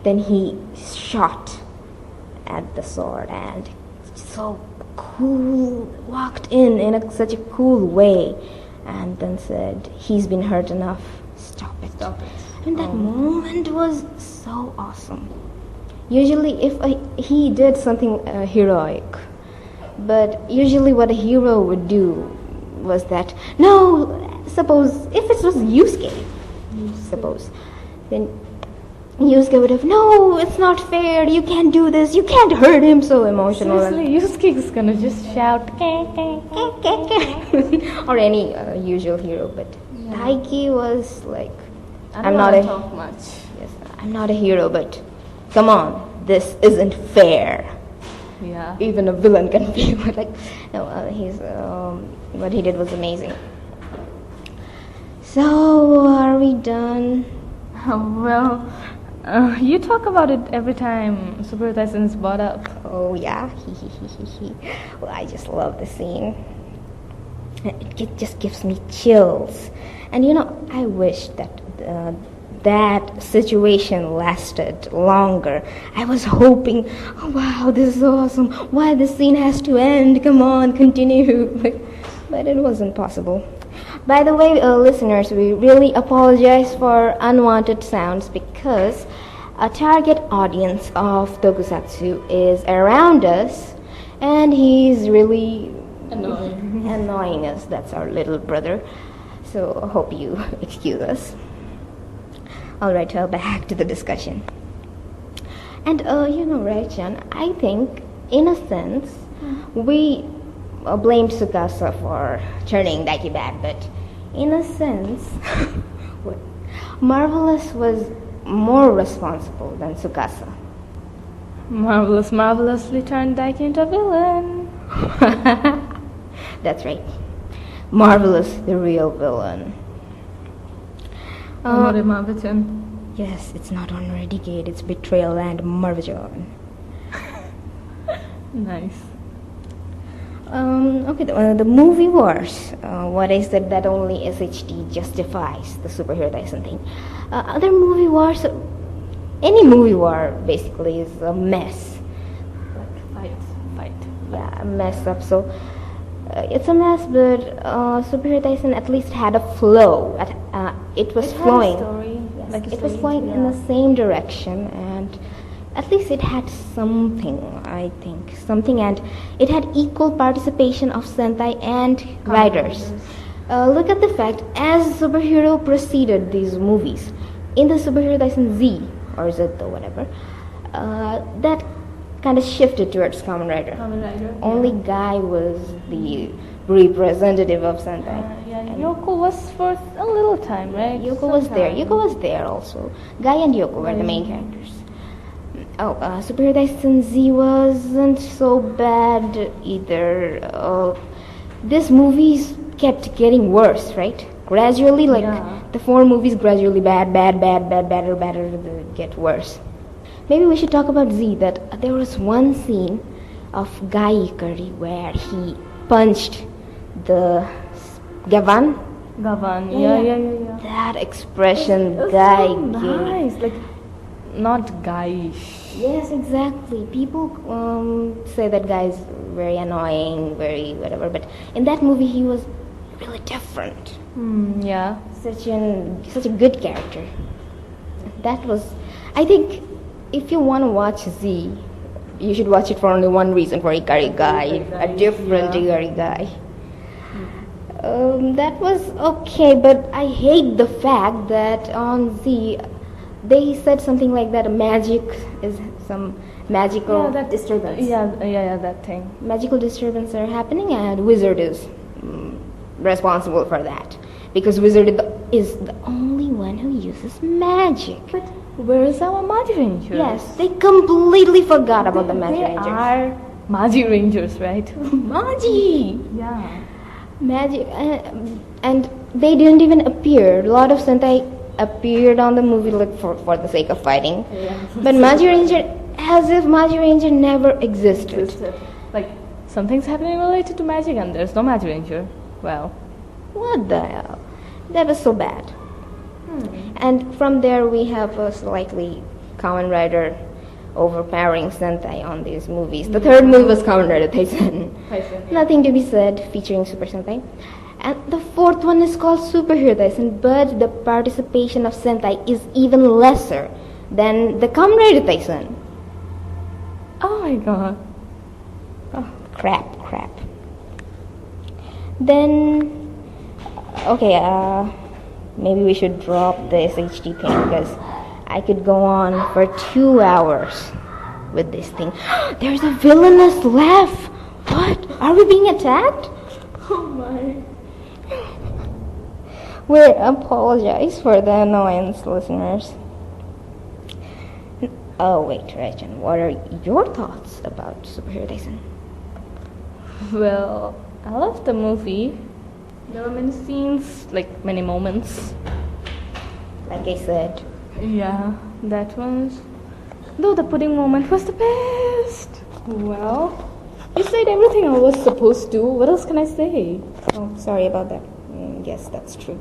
then he shot at the sword and so cool, walked in such a cool way, and then said, "He's been hurt enough, stop it." And that moment was so awesome. Usually if he did something heroic, but usually what a hero would do was that, suppose if it was Yusuke, then Yusuke would have, "No, it's not fair, you can't do this, you can't hurt him," so emotional. Seriously, Yusuke is gonna just shout, or any usual hero, but Daiki was like, I'm not talk much. Yes, I'm not a hero, but come on, this isn't fair. Yeah. Even a villain can feel like, no, what he did was amazing. So, are we done? Well, you talk about it every time Super Hero Taisen is brought up. Oh yeah, well, I just love the scene. It just gives me chills, and I wish that that situation lasted longer. I was hoping, oh wow, this is awesome. Why this scene has to end? Come on, continue. But it wasn't possible. By the way, listeners, we really apologize for unwanted sounds because a target audience of Tokusatsu is around us, and he's really annoying us. That's our little brother. So I hope you excuse us. Alright, back to the discussion. And right, Chan, I think in a sense we blamed Tsukasa for turning Daiki bad, but in a sense Marvelous was more responsible than Tsukasa. Marvelous marvelously turned Daiki into a villain. That's right. Marvelous, the real villain. Yes, it's not honorary decade, it's betrayal and marvajon. Nice. Okay, the movie wars. What I said that only SHD justifies the Super Hero Taisen thing. Other movie wars, any movie war basically is a mess. Like fight. Yeah, a mess up. So it's a mess, but Super Hero Taisen at least had a flow. It was flowing. Had a story. Yes, it was flowing in the same direction, and at least it had something, I think. And it had equal participation of Sentai and writers. Look at the fact, as Superhero preceded these movies, in the Super Hero Taisen Z, or Z though, whatever, that kind of shifted towards Kamen Rider. Only Guy was the representative of Sentai. Yoko was for a little time, right? Yoko was there also. Guy and Yoko were the main characters. Super Hero Taisen Z wasn't so bad either. These movies kept getting worse, right? Gradually, the 4 movies gradually better, get worse. Maybe we should talk about Z, that there was one scene of Guy Ikari where he punched the Gavan. Yeah. That expression Guy so gave. Nice, like not guyish. Yes, exactly. People say that Guy is very annoying, very whatever, but in that movie he was really different. Yeah. Such a good character. That was, I think, if you want to watch Z, you should watch it for only one reason, for Ikari Guy, a different Ikari Guy. That was okay, but I hate the fact that on Z, they said something like that magic is some magical disturbance. Yeah, that thing. Magical disturbance are happening, and Wizard is responsible for that. Because Wizard is the only one who uses magic. But where is our Magi Rangers? Yes, they completely forgot about the Magi Rangers. They are Magi Rangers, right? Magi! Yeah. Magic. And they didn't even appear. A lot of Sentai appeared on the movie for the sake of fighting. Yeah. But Magi Ranger, as if Magi Ranger never existed. Like something's happening related to magic and there's no Magic Ranger. Well, What the hell? That was so bad. And from there we have a slightly Kamen Rider overpowering Sentai on these movies. The third movie was Kamen Rider Taisen. Nothing to be said, featuring Super Sentai. And the fourth one is called Super Hero Taisen, but the participation of Sentai is even lesser than the Kamen Rider Taisen. Oh my god. Oh, crap. Then, okay, maybe we should drop this HD thing because I could go on for 2 hours with this thing. There's a villainous laugh. What? Are we being attacked? Oh my. We apologize for the annoyance, listeners. Oh, wait, Rajan, what are your thoughts about Super Hero Taisen? Well, I loved the movie. There were many scenes, like many moments. Like I said, Yeah, that was. Though the pudding moment was the best. Well, you said everything I was supposed to. What else can I say? oh, sorry about that. Yes, that's true.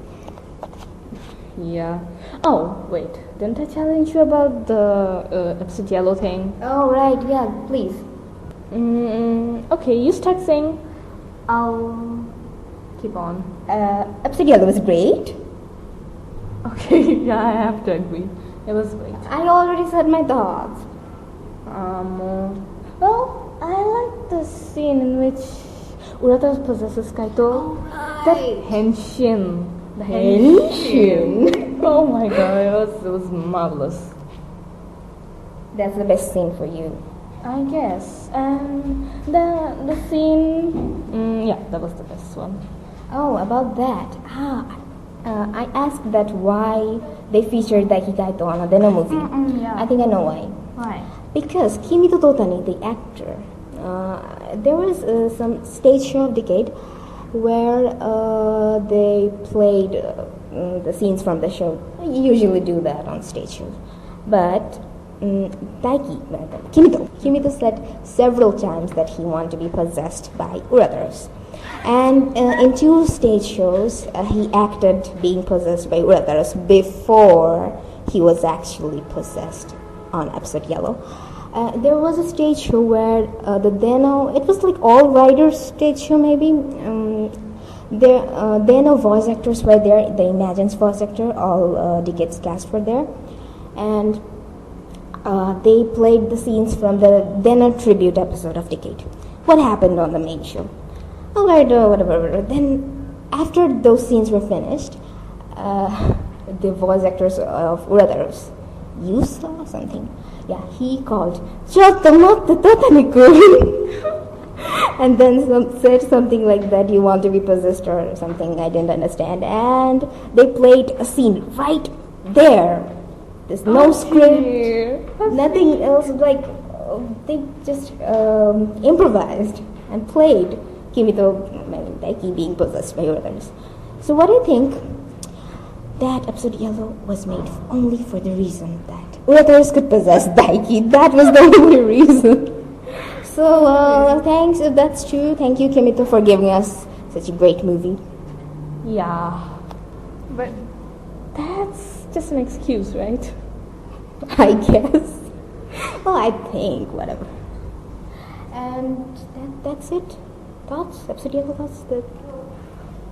Yeah. Oh, wait. Didn't I challenge you about the episode yellow thing? Oh, right, yeah, please. Okay, you start saying. I'll keep on. Episode Yellow was great. Okay, yeah, I have to agree. It was great. I already said my thoughts. Well, I like the scene in which Urata possesses Kaito. That henshin. The henshin. Oh my god, it was marvelous. That's the best scene for you. I guess. And the scene, yeah, that was the best one. Oh, about that. I asked that why they featured Daiki Kaito on a Deno movie. Yeah. I think I know why. Why? Because Kimito Totani, the actor, there was some stage show of Decade where they played the scenes from the show. I usually do that on stage shows. But Kimito said several times that he wanted to be possessed by Urathers. And in 2 stage shows, he acted being possessed by Urathers before he was actually possessed on episode Yellow. There was a stage show where the Deno, it was like all riders stage show maybe. Deno voice actors were there, the Imagine's voice actor, all Decade's cast were there. And they played the scenes from the Deno tribute episode of Decade. What happened on the main show? Alright, whatever. Then, after those scenes were finished, the voice actors of Urathers, you saw something? Yeah, he called, "Chotto motte Totani-kun!" And then said something like that, "You want to be possessed," or something I didn't understand. And they played a scene right there. There's no script, nothing else. Like they just improvised and played Kimito Daiki being possessed by others. So what do you think? That episode Yellow was made only for the reason that others could possess Daiki. That was the only reason. So thanks if that's true. Thank you, Kimito, for giving us such a great movie. Yeah, but that's just an excuse, right? I guess. Well, I think, whatever. And that's it. Thoughts? Episode Yellow thoughts?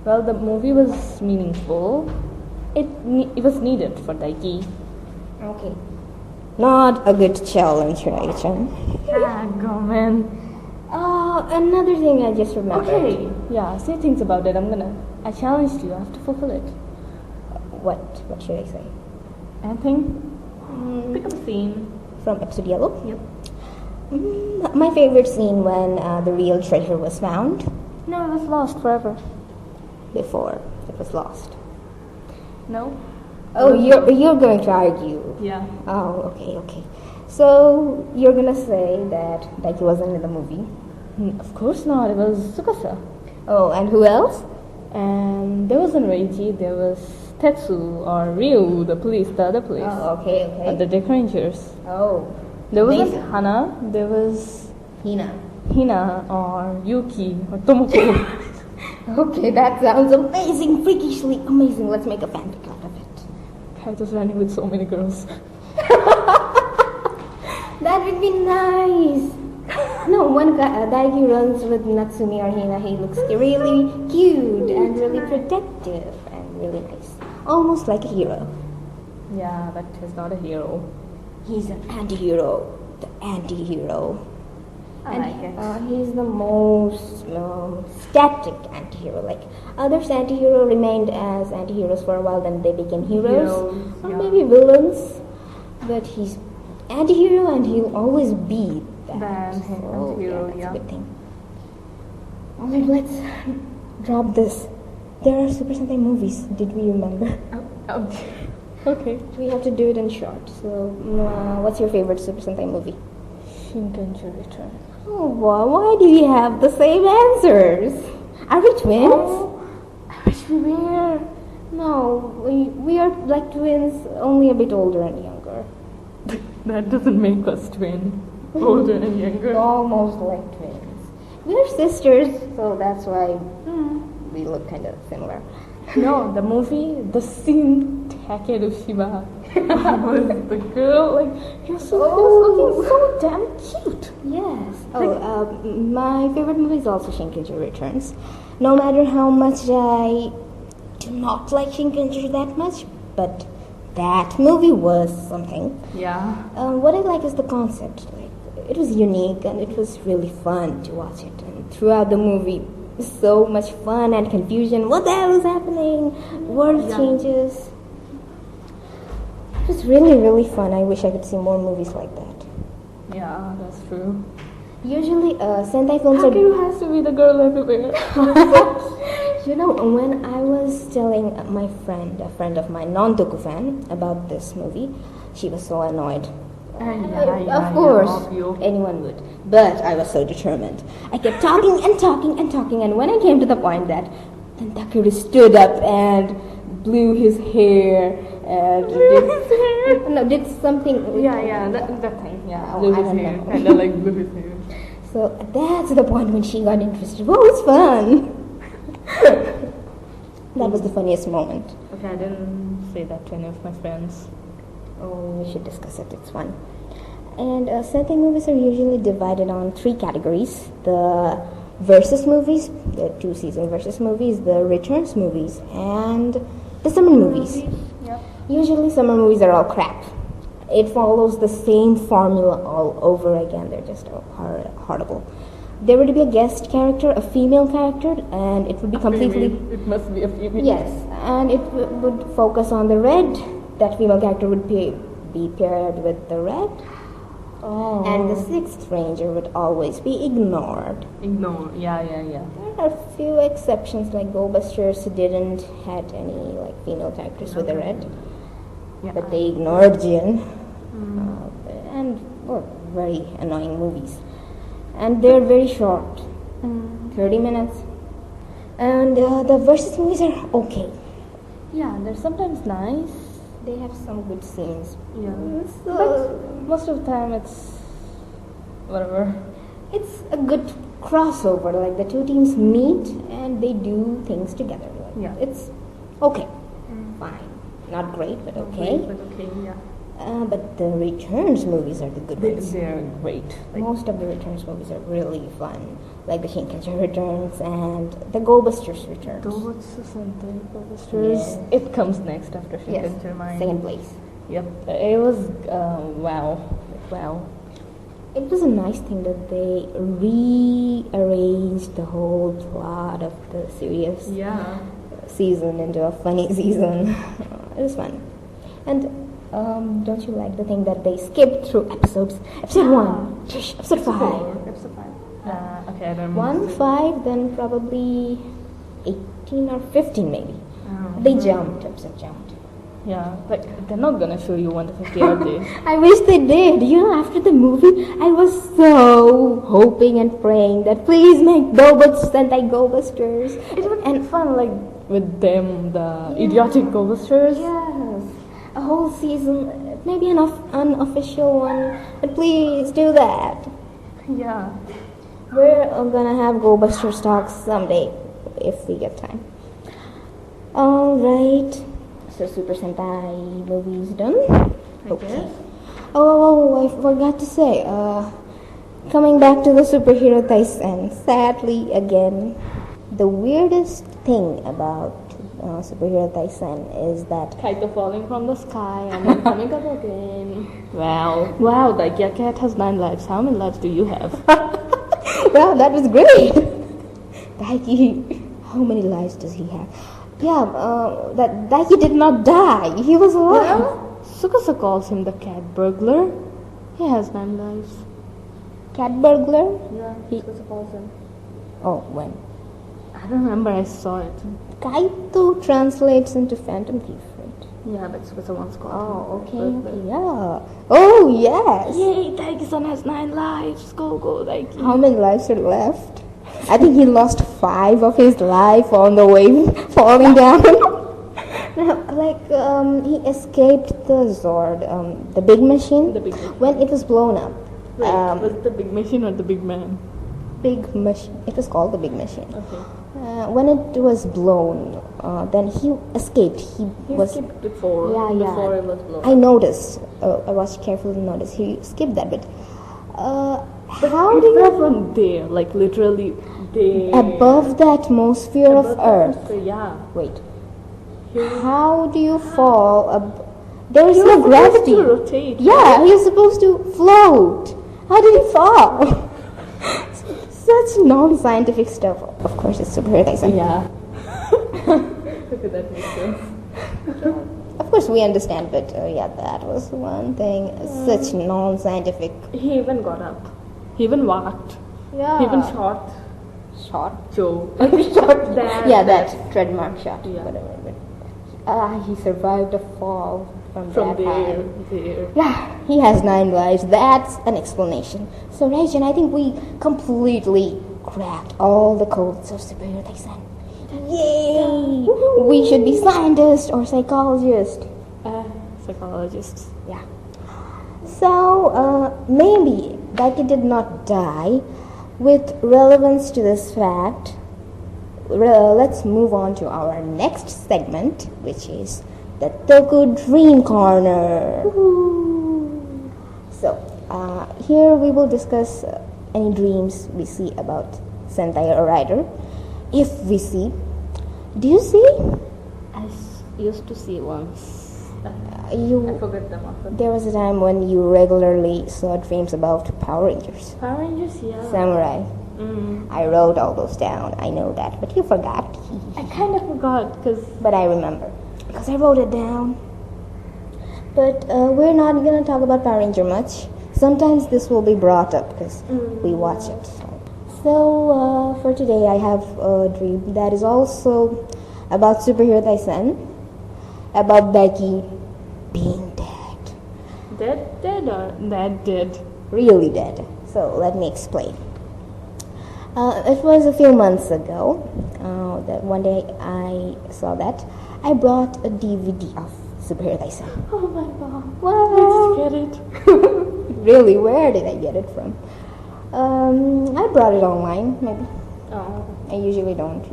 Well, the movie was meaningful. It was needed for Daiki. Okay. Not a good challenge, right, Chan? Kamen. Another thing I just remembered. Okay, yeah, say things about it. I challenged you. I have to fulfill it. What should I say? Anything? Pick up a scene. From episode Yellow? Yep. My favorite scene when the real treasure was found. No, it was lost forever. Before it was lost. No? Oh, you're going to argue. Yeah. Oh, okay. So you're gonna say that Daiki wasn't in the movie? Of course not. It was Tsukasa. Oh, and who else? And there wasn't Reiji. There was Tetsu or Ryu, the other police. Oh, okay. The Dick Rangers. Oh. There wasn't Hana. There was Hina. Hina or Yuki or Tomoko. Okay, that sounds amazing, freakishly amazing. Let's make a fanfic out of it. Kaito's running with so many girls. That would be nice. No, when Daiki runs with Natsumi or Hina, he looks really cute and really protective and really nice. Almost like a hero. Yeah, but he's not a hero. He's an anti-hero. The anti-hero. I like it. He's the most static anti-hero. Like, others anti-hero remained as anti-heroes for a while, then they became heroes. Or maybe villains. But he's anti-hero and he'll always be that. Anti-hero, That's a good thing. Alright, let's drop this. There are Super Sentai movies. Did we remember? Okay. We have to do it in short. So, what's your favorite Super Sentai movie? Shinkenju Return. Oh, why do we have the same answers? Are we twins? Oh, I wish we were. No, we are like twins, only a bit older and younger. That doesn't make us twin. Older and younger. Almost like twins. We are sisters, so that's why we look kind of similar. No, the movie, the scene, Takeru Shiba was the girl, like, he was looking so damn cute. Yes. My favorite movie is also Shinkenju Returns. No matter how much I do not like Shinkenju that much, but that movie was something. Yeah. What I like is the concept. Like, it was unique and it was really fun to watch it. And throughout the movie, so much fun and confusion. What the hell is happening? World changes. It was really, really fun. I wish I could see more movies like that. Yeah, that's true. Usually, Sentai films Takeru has to be the girl everywhere. You know, when I was telling my friend, a friend of mine, non-Toku fan, about this movie, she was so annoyed. Of course, anyone would. But I was so determined. I kept talking and talking and talking, and when I came to the point that then Takeru stood up and blew his hair and did something. That thing. Yeah, blew his hair. Kind of like blew his hair. So that's the point when she got interested. Oh, it's fun. That was the funniest moment. Okay, I didn't say that to any of my friends. Oh, we should discuss it. It's fun. And Sentai movies are usually divided on 3 categories: the versus movies, the 2-season versus movies, the returns movies, and the summer movies. Yep. Usually, summer movies are all crap. It follows the same formula all over again. They're just horrible. There would be a guest character, a female character, and it would be completely. It must be a female. Yes, and it would focus on the red. That female character would be paired with the red. Oh. And the 6th ranger would always be ignored. Yeah. There are a few exceptions, like Goldbusters didn't had any like female characters with the red. Yeah. But they ignored Jin. And very annoying movies. And they're very short. 30 minutes. And the versus movies are okay. Yeah, they're sometimes nice. They have some good scenes. Yeah. So But most of the time it's whatever. it's a good crossover. Like the 2 teams meet and they do things together. Like, it's okay. Fine. Not great, but okay. Yeah. But the returns movies are the good ones. They're great. Most of the returns movies are really fun. Like the Shinkansen returns and the Goldbusters returns. Goldbusters. Yes. It comes next after Yes, Shinkansen mine. 2nd place. Yep. It was wow. It was a nice thing that they rearranged the whole plot of the serious season into a funny season. It was fun. And don't you like the thing that they skipped through episodes? Episode 1, episode 5. Episode 5. Okay, I don't 1, 5, then probably 18 or 15 maybe. Oh. They episode jumped. Yeah, like they're not gonna show you 1 to 50, are they? I wish they did. You know, after the movie, I was so hoping and praying that please make Sentai Goldbusters. It would be fun, like with them, the idiotic Goldbusters. Yes, a whole season, maybe an unofficial one, but please do that. Yeah. We're gonna have Go Buster talks someday if we get time. Alright. So Super Sentai movie is done? Okay. Oh, I forgot to say, coming back to the Super Hero Taisen, sadly again, the weirdest thing about Super Hero Taisen is that Kaito falling from the sky and then coming up again. Wow, Daiki Kaito has 9 lives. How many lives do you have? wow, that was great. Daiki, how many lives does he have? Yeah, that Daiki did not die. He was alive. Well, Tsukasa calls him the cat burglar. He has 9 lives. Cat burglar? Yeah, Tsukasa calls him. Oh, when? I don't remember, I saw it. Kaito translates into Phantom Thief, right? Yeah, but Tsukasa once called him. Oh, okay, yeah. Oh, yes. Yay, Daiki-san has 9 lives. Go, Daiki. How many lives are left? I think he lost 5 of his life on the way falling down. He escaped the Zord, the big machine, when it was blown up. Wait, was it the big machine or the big man? Big machine. It was called the big machine. Okay. When it was blown, then he escaped. He escaped before. Before it was blown. I noticed. I was careful to notice. He skipped that bit. How do you from there, like literally there, above the atmosphere of Earth? Yeah. Wait. How do you fall? There is no gravity. To rotate. Yeah, he's supposed to float. How did he fall? Such non-scientific stuff. Of course, it's Super Hero Taisen. Yeah. Okay, that makes sense. Of course, we understand, but yeah, that was one thing. Such non-scientific. He even got up. He even walked. Yeah. He even shot. Joe. Shot that. Yeah, that trademark shot. Yeah. Whatever. But, he survived a fall from that there. Yeah, he has 9 lives. That's an explanation. So, Rajan, I think we completely cracked all the codes of Super Hero Taisen. Yay! Yeah. We should be scientists or psychologists. Psychologists. Yeah. So, maybe Daiki did not die. With relevance to this fact, let's move on to our next segment, which is the Toku Dream Corner. Woo-hoo. So, here we will discuss any dreams we see about Sentai or Rider. If we see. Do you see? I used to see once. I forget them often. There was a time when you regularly saw dreams about Power Rangers. Power Rangers, yeah. Samurai. I wrote all those down. I know that, but you forgot. I kind of forgot, but I remember because I wrote it down. But we're not gonna talk about Power Ranger much. Sometimes this will be brought up because we watch it. So for today, I have a dream that is also about Super Hero Taisen, about Daiki being dead. Dead or that dead? Really dead. So let me explain. It was a few months ago that one day I saw that. I brought a DVD of Super Hero Taisen. Oh my god. Where did you get it? Really, where did I get it from? I brought it online, maybe. Oh. I usually don't.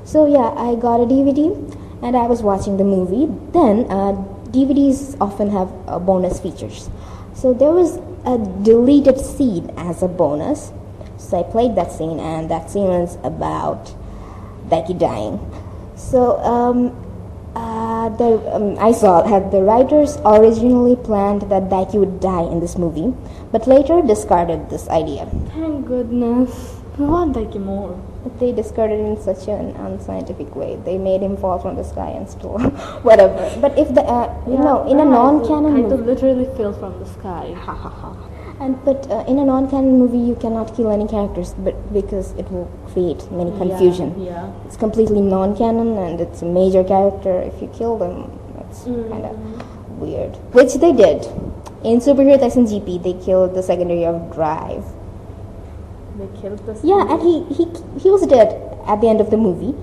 So yeah, I got a DVD and I was watching the movie. Then DVDs often have bonus features. So there was a deleted scene as a bonus. So I played that scene, and that scene was about Daiki dying. So I saw that the writers originally planned that Daiki would die in this movie, but later discarded this idea. Thank goodness. We want Daiki more. But they discarded it in such an unscientific way. They made him fall from the sky and stole whatever. But if the in a non-canon movie, movie, literally fell from the sky. But in a non-canon movie, you cannot kill any characters, but because it will create many confusion. Yeah. It's completely non-canon, and it's a major character. If you kill them, that's kind of weird. Which they did. In Super Hero Taisen GP, they killed the secondary of Drive. They killed the Yeah, and he was dead at the end of the movie.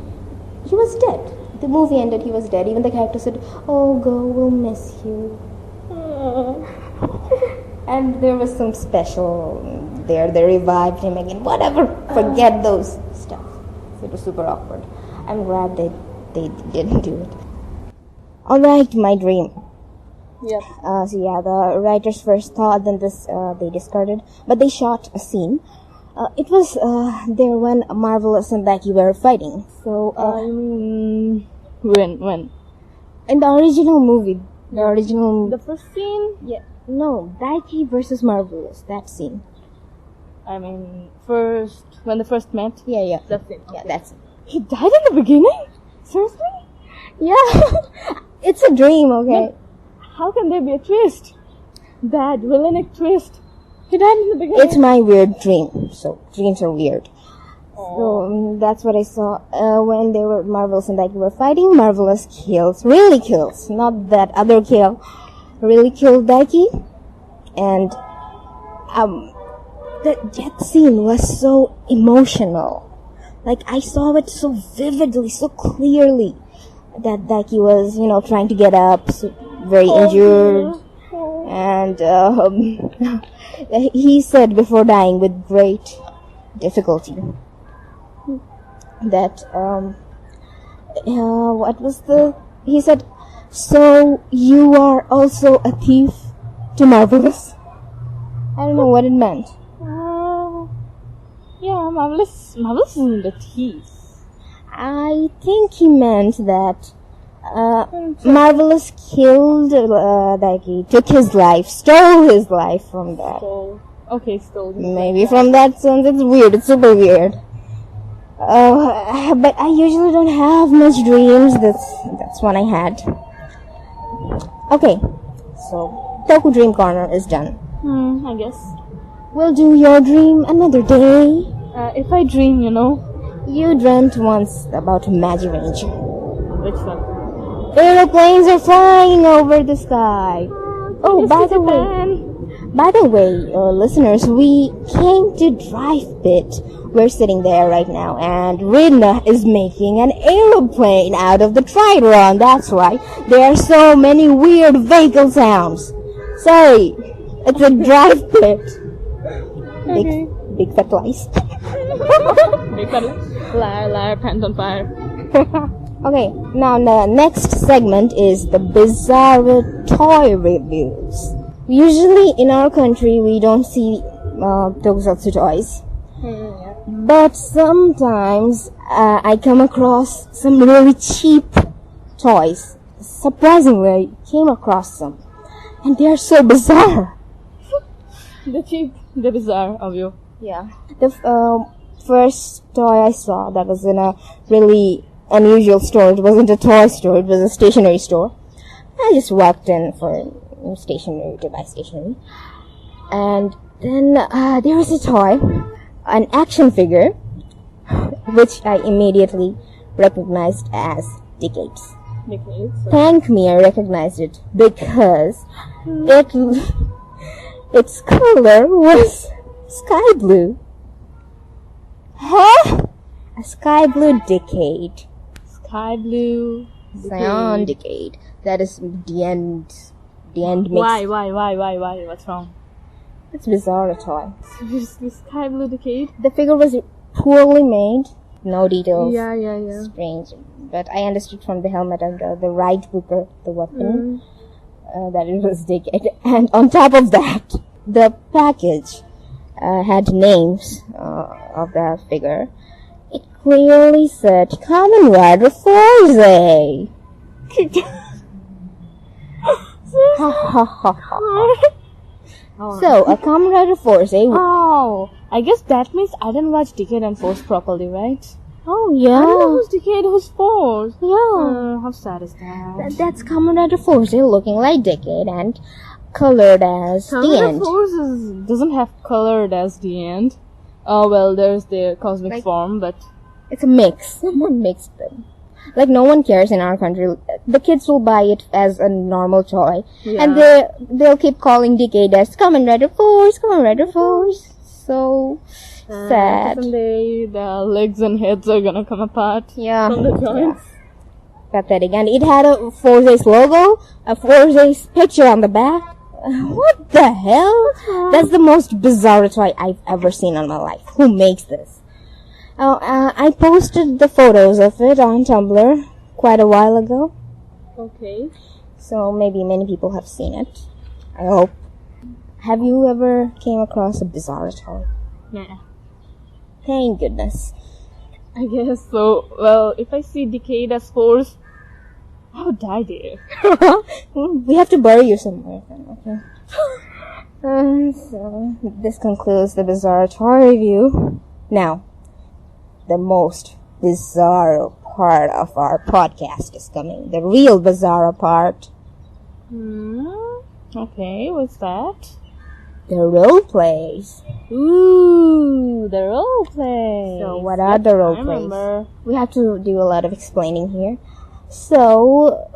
He was dead. The movie ended, he was dead. Even the character said, "Oh, go, we'll miss you." And there was some special there. They revived him again. Whatever. Forget those stuff. It was super awkward. I'm glad they didn't do it. Alright, my dream. Yep. The writers first thought, then they discarded, but they shot a scene. It was there when Marvelous and Daiki were fighting. So when? In the original movie, the first scene? Yeah. No, Daiki versus Marvelous. That scene. I mean, when they first met. Yeah. That scene. Yeah, that's it. He died in the beginning? Seriously? Yeah. It's a dream, okay? But how can there be a twist? That villainic twist. He died in the beginning. It's my weird dream. So dreams are weird. So that's what I saw when they were Marvelous and Daiki were fighting. Marvelous really kills, not that other kill. Really killed Daiki, and that scene was so emotional. Like I saw it so vividly, so clearly. That Daiki was, trying to get up, so very injured, and he said before dying with great difficulty that he said, "So you are also a thief to Marvelous?" I don't know what it meant. Yeah, Marvelous isn't a thief. I think he meant that Marvelous killed Daiki, took his life, stole his life from that. Stole his Maybe life. From that sense, it's weird. It's super weird. But I usually don't have much dreams. That's one I had. Okay, so Toku Dream Corner is done. I guess. We'll do your dream another day. If I dream, You dreamt once about Magirange. Which one? Aeroplanes are flying over the sky. Oh, by the way, listeners, we came to Drive Pit. We're sitting there right now, and Ridna is making an aeroplane out of the Tridron. That's why there are so many weird vehicle sounds. Sorry, it's a Drive Pit. Okay. Big fat lies. Big fat liar, pants on fire. Okay, now the next segment is the bizarre toy reviews. Usually in our country we don't see Tokusatsu toys. But sometimes I come across some really cheap toys. Surprisingly, I came across some. And they are so bizarre. The bizarre of you. Yeah. The first toy I saw that was in a really unusual store. It wasn't a toy store, it was a stationery store. I just walked in for stationery to buy stationery. And then there was a toy, an action figure, which I immediately recognized as Decades. Thank me, I recognized it because its color was sky blue. Huh? A sky blue Decade. Sky blue Cyan Decade. That is the end mix. Why? What's wrong? It's bizarre, a toy. Seriously, sky blue Decade? The figure was poorly made. No details. Yeah. Strange. But I understood from the helmet and the right hooker, the weapon, that it was Decade. And on top of that, the package had names of the figure. It clearly said Kamen Rider Forze. So, a Kamen Rider Force, Oh, I guess that means I didn't watch Decade and Force properly, right? Oh, yeah. I didn't know who's Decade, who's Force. Yeah. How sad is that? That's Kamen Rider Force, looking like Decade and colored as the end. Kamen Rider Force doesn't have colored as the end. Oh, well, there's their cosmic form, but... It's a mix. Someone mixed them. Like, no one cares in our country. The kids will buy it as a normal toy. Yeah. And they'll keep calling Decade as Kamen Rider Force, Kamen Rider Force. So sad. Someday the legs and heads are gonna come apart. Yeah. From the joints. Yeah. Pathetic. And it had a Forze's logo, a Forze's picture on the back. What the hell? That's the most bizarre toy I've ever seen in my life. Who makes this? I posted the photos of it on Tumblr quite a while ago. Okay. So maybe many people have seen it. I hope. Have you ever came across a bizarre toy? Yeah. Thank goodness. I guess so. Well, if I see decayed as force, I'll die there. We have to bury you somewhere then, okay? So, this concludes the bizarre toy review. Now, the most bizarre part of our podcast is coming. The real bizarre part. Okay, what's that? The role plays. Ooh, the role play. So, what are the role plays? We have to do a lot of explaining here. So,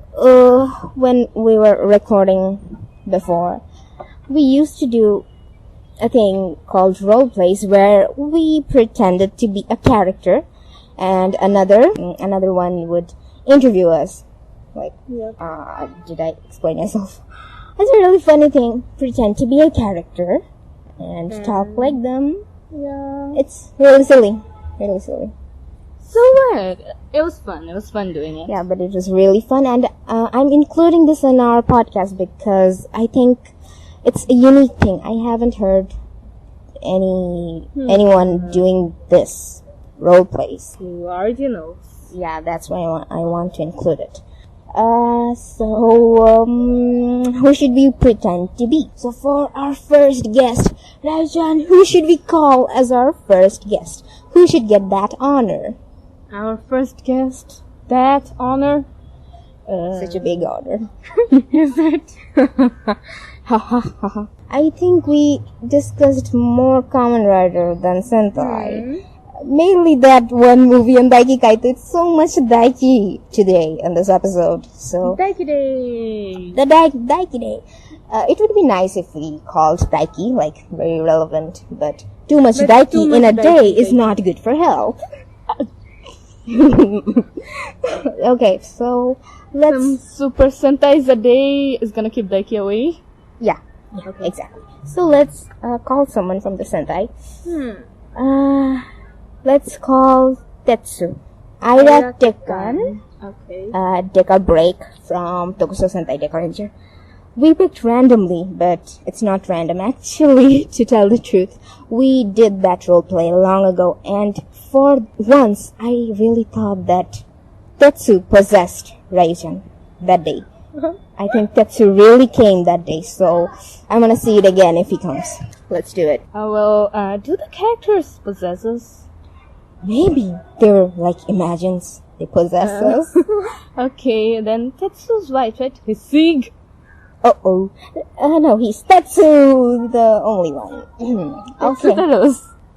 when we were recording before, we used to do a thing called role plays where we pretended to be a character and another one would interview us. Like, did I explain myself? It's a really funny thing. Pretend to be a character and talk like them. Yeah. It's really silly. Really silly. So what? It was fun. It was fun doing it. Yeah, but it was really fun, and I'm including this in our podcast because I think it's a unique thing. I haven't heard anyone doing this role plays. You already know. Yeah, that's why I want to include it. So who should we pretend to be? So for our first guest, Rajan, who should we call as our first guest? Who should get that honor? Our first guest, that honor. Such a big honor. Is it? I think we discussed more Kamen Rider than Sentai. Mainly that one movie on Daiki Kaito. It's so much Daiki today in this episode. So Daiki Day. The Daiki Day. It would be nice if we called Daiki, like, very relevant, but too much Daiki in a day is not good for health. Okay, so let's... Some Super Sentais a day is gonna keep Daiki away? Yeah, okay. Exactly. So let's call someone from the Sentai. Let's call Tetsu. Aira Tekan. Okay. Dekabreak from Tokusatsu Sentai Deka Ranger. We picked randomly, but it's not random actually, to tell the truth. We did that roleplay long ago, and for once, I really thought that Tetsu possessed Raijun that day. I think Tetsu really came that day, so I'm gonna see it again if he comes. Let's do it. Do the characters possess us? Maybe they're like imagines they possess us. Okay, then Tetsu's right, right? He's Sig. Uh-oh. No, he's Tetsu, the only one. Okay.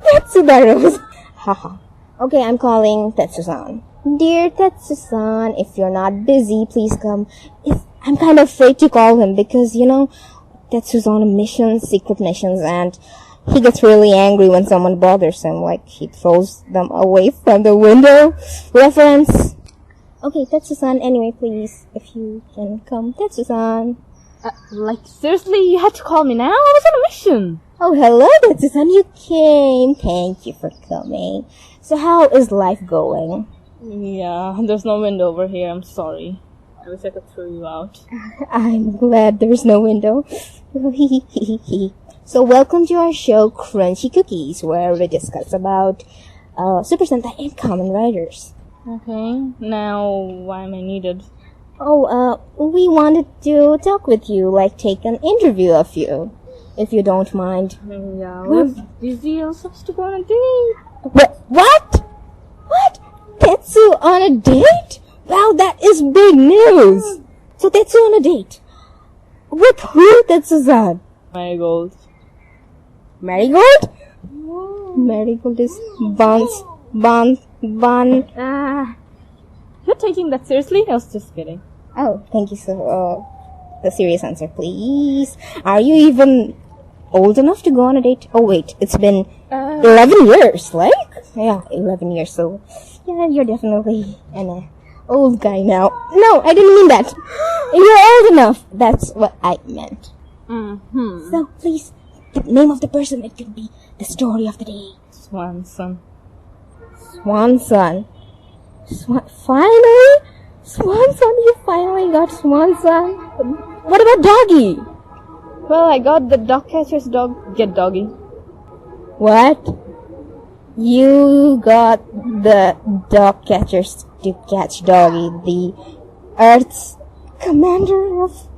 Tetsudaros. Haha. Okay, I'm calling Tetsu-san. Dear Tetsu-san, if you're not busy, please come. I'm kind of afraid to call him because, Tetsu's on a mission, secret missions, and he gets really angry when someone bothers him, like he throws them away from the window. Reference. Okay, Tetsu-san, anyway, please, if you can come. Tetsu-san. Seriously, you had to call me now? I was on a mission. Oh, hello, Tetsu-san, you came. Thank you for coming. So how is life going? Yeah, there's no window over here, I'm sorry. I wish I could throw you out. I'm glad there's no window. So welcome to our show, Crunchy Cookies, where we discuss about Super Sentai and Kamen Riders. Okay, now why am I needed? Oh, we wanted to talk with you, like take an interview of you, if you don't mind. Yeah, I was busy. I was supposed to go on a date. What? Tetsu on a date? Wow, that is big news! So Tetsu on a date. With who, Tetsu-san? Marigold. Marigold? Marigold is Bun. You're taking that seriously? I was just kidding. Oh, thank you, so, the serious answer, please. Are you even old enough to go on a date? Oh, wait, it's been 11 years, like? Yeah, 11 years, so, yeah, you're definitely an old guy now. No, I didn't mean that. You're old enough. That's what I meant. Mm-hmm. So please, the name of the person, it could be the story of the day. Swanson. Swanson. Finally? Swanson, you finally got Swanson. What about Doggy? Well, I got the dog catcher's dog. Get doggy. What? You got the dog catchers to catch Doggy, the Earth's commander of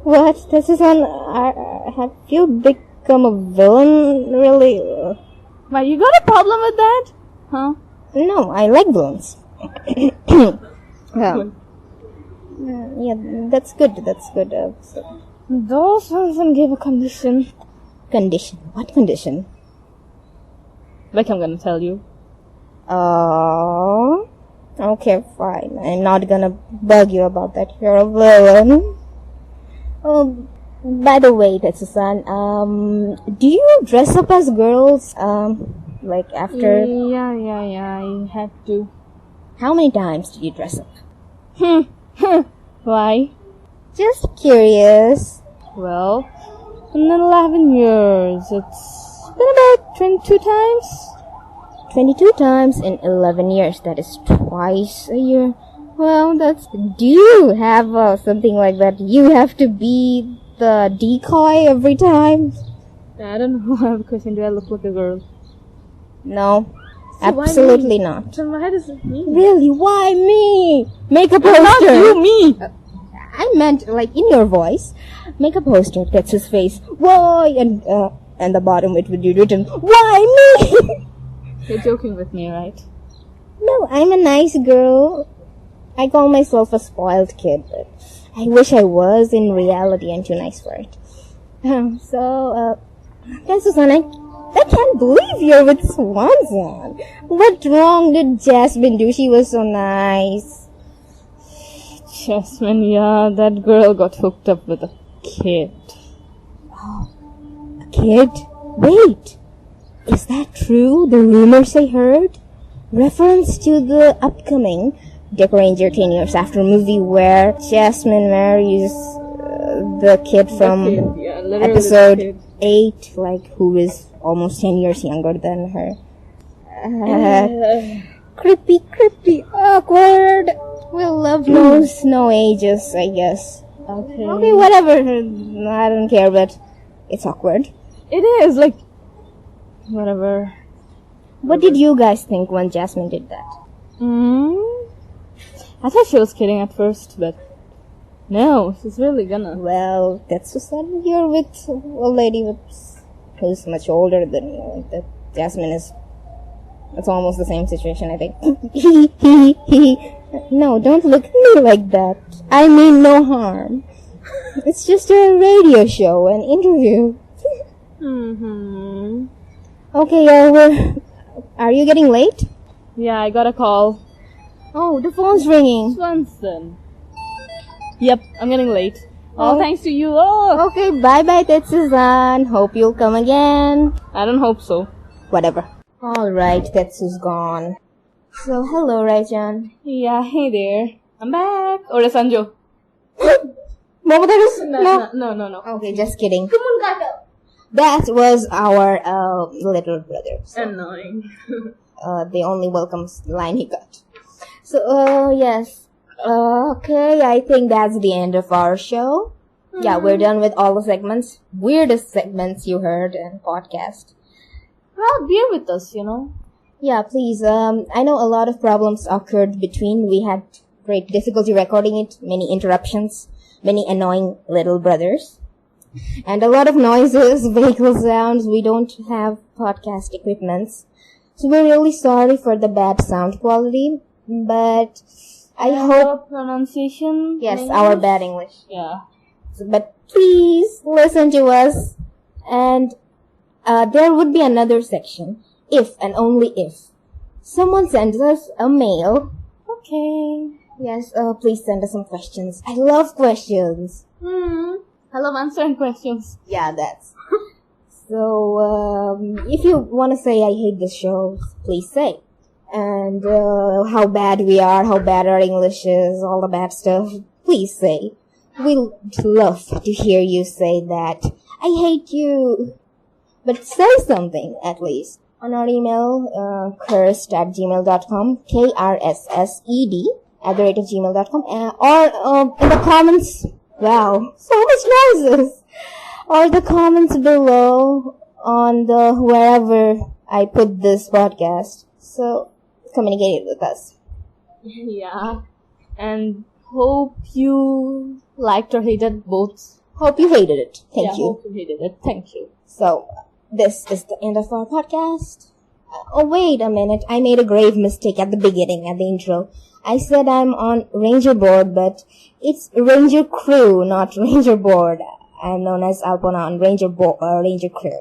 what? This is have you become a villain? Really? Why, you got a problem with that? Huh? No, I like villains. Yeah, that's good. That's good. Though Swanson gave a condition. Condition? What condition? Like I'm gonna tell you. Oh, okay, fine. I'm not gonna bug you about that. You're a villain. Oh, by the way, Tetsu-san, do you dress up as girls? Like after? Yeah, I had to. How many times did you dress up? Why? Just curious. Well, in 11 years, it's been about 22 times. 22 times in 11 years. That is twice a year. Well, do you have something like that? You have to be the decoy every time? I don't know. I have a question. Do I look like a girl? No. So Absolutely not. So why does it mean? Really? Why me? Make a poster. Not you, me. I meant like in your voice. Make a poster. That's his face. Why? And the bottom it would be written. Why me? You're joking with me, right? No, I'm a nice girl. I call myself a spoiled kid, but I wish I was. In reality, I'm too nice for it. That's I can't believe you're with Swanson. What wrong did Jasmine do? She was so nice. Jasmine, yeah, that girl got hooked up with a kid. Oh, a kid? Wait, is that true? The rumors I heard? Reference to the upcoming Dekabreak 10 years after movie where Jasmine marries the kid from episode 8, like who is almost 10 years younger than her. Creepy, awkward. Well, love knows no ages, I guess. Okay, whatever. I don't care, but it's awkward. It is, like, whatever. What did you guys think when Jasmine did that? I thought she was kidding at first, but no, she's really gonna. Well, that's just that you're with a lady who's much older than you. That Jasmine is. It's almost the same situation, I think. No, don't look at me like that. I mean no harm. It's just a radio show, an interview. Okay, are you getting late? Yeah, I got a call. Oh, the phone's ringing. Swanson. Yep, I'm getting late. All thanks to you. Oh. Okay, bye-bye, Tetsu-san. Hope you'll come again. I don't hope so. Whatever. Alright, Tetsu's gone. So, hello, Raichan. Yeah, hey there. I'm back. Or Sanjo. Momotaru? No. Okay, just kidding. That was our little brother. So, annoying. the only welcome line he got. So, yes. Okay, I think that's the end of our show. Yeah, we're done with all the segments. Weirdest segments you heard in podcast. Well, bear with us, you know. Yeah, please. I know a lot of problems occurred between. We had great difficulty recording it, many interruptions, many annoying little brothers, and a lot of noises, vehicle sounds. We don't have podcast equipments. So we're really sorry for the bad sound quality, but I hope... pronunciation? Yes, our bad English. Yeah. But please listen to us, and there would be another section, if and only if someone sends us a mail. Okay. Yes, please send us some questions. I love questions. I love answering questions. Yeah, that's... So, if you want to say I hate this show, please say. And how bad we are, how bad our English is, all the bad stuff, please say. We'd love to hear you say that. I hate you. But say something, at least. On our email, KRSSed@gmail.com, KRSSED@gmail.com, or in the comments. Wow, so much noises! Or the comments below on the wherever I put this podcast. So, communicate it with us. Yeah. And hope you liked or hated both. Hope you hated it. Thank you. Hope you hated it. Thank you. So, this is the end of our podcast. Oh, wait a minute. I made a grave mistake at the beginning, at the intro. I said I'm on Ranger Board, but it's Ranger Crew, not Ranger Board. I'm known as Alpona on Ranger Crew.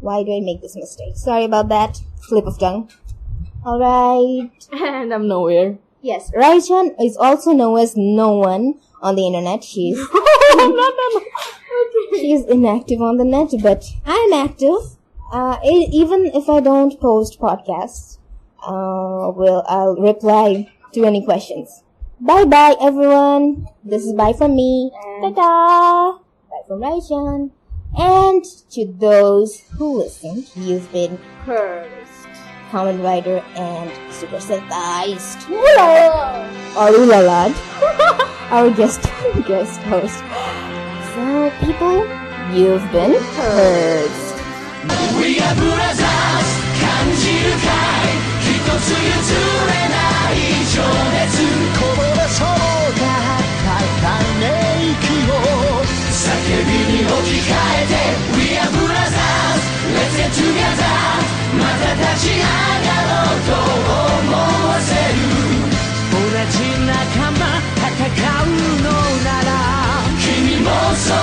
Why do I make this mistake? Sorry about that. Slip of tongue. Alright. And I'm nowhere. Yes, Rai-chan is also known as no one on the internet. She's she's inactive on the net, but I'm active. Even if I don't post podcasts, I'll reply to any questions. Bye bye everyone. This is bye from me. Ta-da! Bye from Rai-chan. And to those who listened, you've been cursed. Kamen Rider and Super Sentaist. Or Ulalad. Our guest host. So people, you've been cursed. We are brothers 感じるかい一つ譲れない情熱こぼれそうだたため息を叫びに置き換えて We are brothers Let's get together また立ち上がろうと思わせる同じ仲間戦うのなら君もその